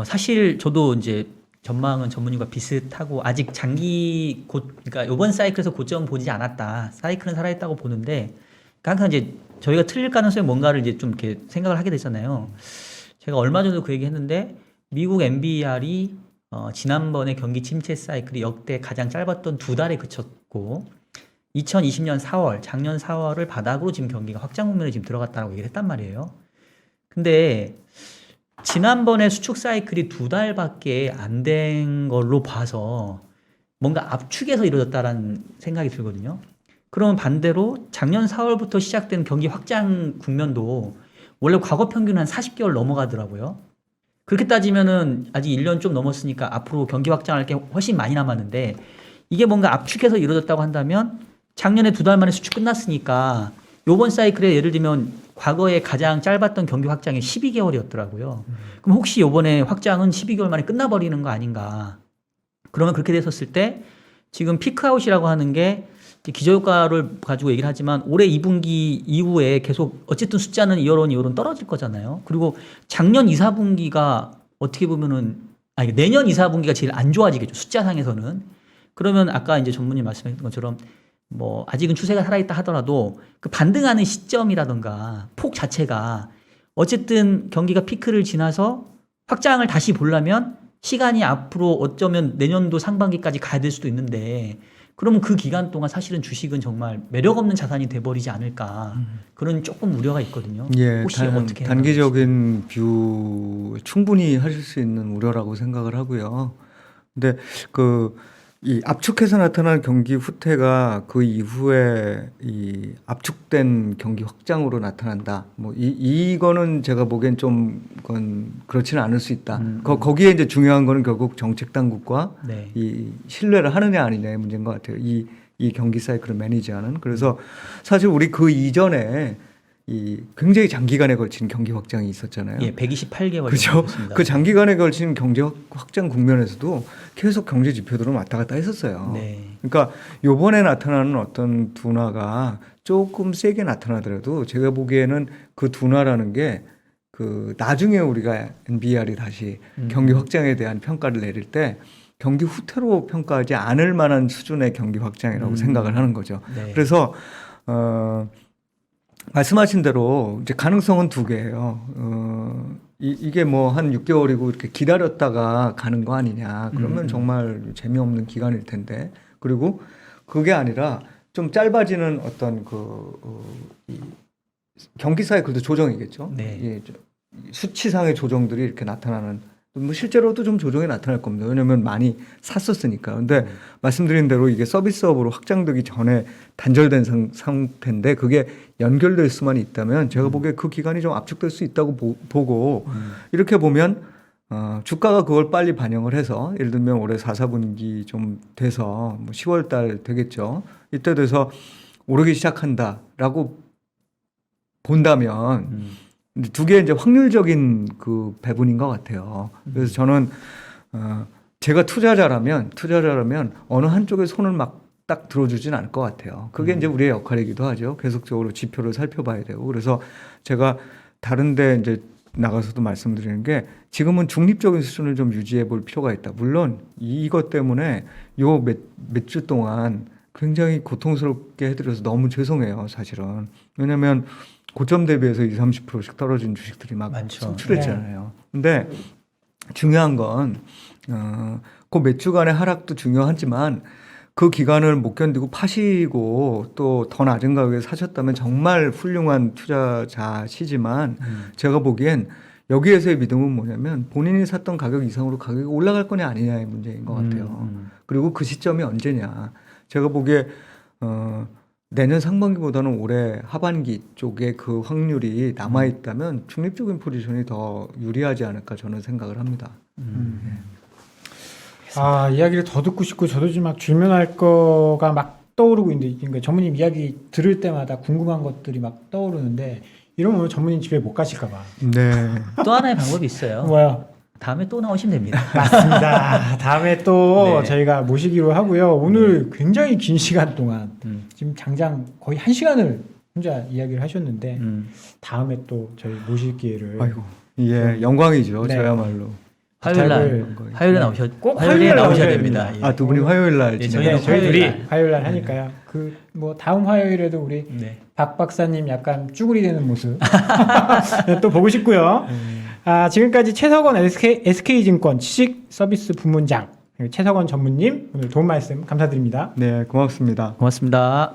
사실 저도 이제 전망은 전문님과 비슷하고 아직 그러니까 이번 사이클에서 고점 보지 않았다. 사이클은 살아있다고 보는데 항상 이제 저희가 틀릴 가능성이 뭔가를 이제 좀 이렇게 생각을 하게 되잖아요. 제가 얼마 전에도 그 얘기했는데 미국 NBR이 지난번에 경기 침체 사이클이 역대 가장 짧았던 2달에 그쳤고 2020년 4월, 작년 4월을 바닥으로 지금 경기가 확장 국면에 지금 들어갔다고 얘기를 했단 말이에요. 근데 지난번에 수축 사이클이 2달밖에 안 된 걸로 봐서 뭔가 압축해서 이루어졌다라는 생각이 들거든요. 그러면 반대로 작년 4월부터 시작된 경기 확장 국면도 원래 과거 평균은 한 40개월 넘어가더라고요. 그렇게 따지면은 아직 1년 좀 넘었으니까 앞으로 경기 확장할 게 훨씬 많이 남았는데 이게 뭔가 압축해서 이루어졌다고 한다면 작년에 2달 만에 수축 끝났으니까 요번 사이클에 예를 들면 과거에 가장 짧았던 경기 확장이 12개월이었더라고요. 그럼 혹시 요번에 확장은 12개월 만에 끝나버리는 거 아닌가. 그러면 그렇게 됐었을 때 지금 피크아웃이라고 하는 게 기저효과를 가지고 얘기를 하지만 올해 2분기 이후에 계속 어쨌든 숫자는 이어론 떨어질 거잖아요. 그리고 작년 2, 4분기가 어떻게 보면은 내년 2, 4분기가 제일 안 좋아지겠죠. 숫자상에서는. 그러면 아까 이제 전문님 말씀하신 것처럼 뭐 아직은 추세가 살아있다 하더라도 그 반등하는 시점이라던가 폭 자체가 어쨌든 경기가 피크를 지나서 확장을 다시 보려면 시간이 앞으로 어쩌면 내년도 상반기까지 가야 될 수도 있는데 그러면 그 기간 동안 사실은 주식은 정말 매력 없는 자산이 돼버리지 않을까 그런 조금 우려가 있거든요. 예, 혹시 어떻게 단기적인 뷰 충분히 하실 수 있는 우려라고 생각을 하고요. 근데 이 압축해서 나타나는 경기 후퇴가 그 이후에 이 압축된 경기 확장으로 나타난다. 뭐 이거는 제가 보기엔 좀 그건 그렇지는 않을 수 있다. 거기에 이제 중요한 거는 결국 정책 당국과 네. 이 신뢰를 하느냐 아니냐의 문제인 것 같아요. 이 경기 사이클을 매니지하는. 그래서 사실 우리 그 이전에 이 굉장히 장기간에 걸친 경기 확장이 있었잖아요. 예, 128개월 그죠? 그 장기간에 걸친 경제 확장 국면에서도 계속 경제 지표들은 왔다 갔다 했었어요. 네. 그러니까 요번에 나타나는 어떤 둔화가 조금 세게 나타나더라도 제가 보기에는 그 둔화라는 게 그 나중에 우리가 NBR이 다시 경기 확장에 대한 평가를 내릴 때 경기 후퇴로 평가하지 않을 만한 수준의 경기 확장이라고 생각을 하는 거죠. 네. 그래서 말씀하신 대로 이제 가능성은 두 개예요. 이게 뭐 한 6개월이고 이렇게 기다렸다가 가는 거 아니냐. 그러면 정말 재미없는 기간일 텐데. 그리고 그게 아니라 좀 짧아지는 어떤 이 경기 사이클도 조정이겠죠. 네. 예, 수치상의 조정들이 이렇게 나타나는. 뭐 실제로도 좀 조정이 나타날 겁니다. 왜냐하면 많이 샀었으니까. 근데 말씀드린 대로 이게 서비스업으로 확장되기 전에 단절된 상태인데 그게 연결될 수만 있다면 제가 보기에 그 기간이 좀 압축될 수 있다고 보고 이렇게 보면 주가가 그걸 빨리 반영을 해서 예를 들면 올해 4, 4분기 좀 돼서 뭐 10월 달 되겠죠. 이때 돼서 오르기 시작한다라고 본다면 두 개 이제 확률적인 그 배분인 것 같아요. 그래서 저는 제가 투자자라면 어느 한쪽에 손을 막 딱 들어주진 않을 것 같아요. 그게 이제 우리의 역할이기도 하죠. 계속적으로 지표를 살펴봐야 되고. 그래서 제가 다른데 이제 나가서도 말씀드리는 게 지금은 중립적인 수준을 좀 유지해 볼 필요가 있다. 물론 이것 때문에 요 몇 주 동안 굉장히 고통스럽게 해드려서 너무 죄송해요. 사실은. 왜냐하면 고점 대비해서 20, 30%씩 떨어진 주식들이 막 많죠. 속출했잖아요. 근데 중요한 건 그 몇 주간의 하락도 중요하지만 그 기간을 못 견디고 파시고 또 더 낮은 가격에 사셨다면 정말 훌륭한 투자자시지만 제가 보기엔 여기에서의 믿음은 뭐냐면 본인이 샀던 가격 이상으로 가격이 올라갈 거냐 아니냐의 문제인 것 같아요. 그리고 그 시점이 언제냐. 제가 보기에 내년 상반기보다는 올해 하반기 쪽에 그 확률이 남아있다면 중립적인 포지션이 더 유리하지 않을까 저는 생각을 합니다. 이야기를 더 듣고 싶고 저도 지금 막 질문할 거가 막 떠오르고 있는데 그러니까 전무님 이야기 들을 때마다 궁금한 것들이 막 떠오르는데 이러면 전무님 집에 못 가실까 봐. 네. 또 하나의 방법이 있어요. 뭐야? 다음에 또 나오시면 됩니다. 맞습니다. 다음에 또 네. 저희가 모시기로 하고요. 오늘 굉장히 긴 시간 동안 지금 장장 거의 1시간을 혼자 이야기를 하셨는데 다음에 또 저희 모실 기회를 아이고, 예, 영광이죠. 네. 저야말로. 화요일에 나오셔. 꼭 화요일에 화요일에 나오셔야 나오셔야 됩니다. 예. 두 분이 화요일 날 예, 진행해요. 저희는 저희 둘이 화요일 날. 화요일 날 하니까요. 그 뭐 다음 화요일에도 우리 네. 박 박사님 약간 쭈구리 되는 모습 또 보고 싶고요. 지금까지 최석원 SK증권 취직 서비스 부문장 최석원 전무님 오늘 도움 말씀 감사드립니다. 네, 고맙습니다. 고맙습니다.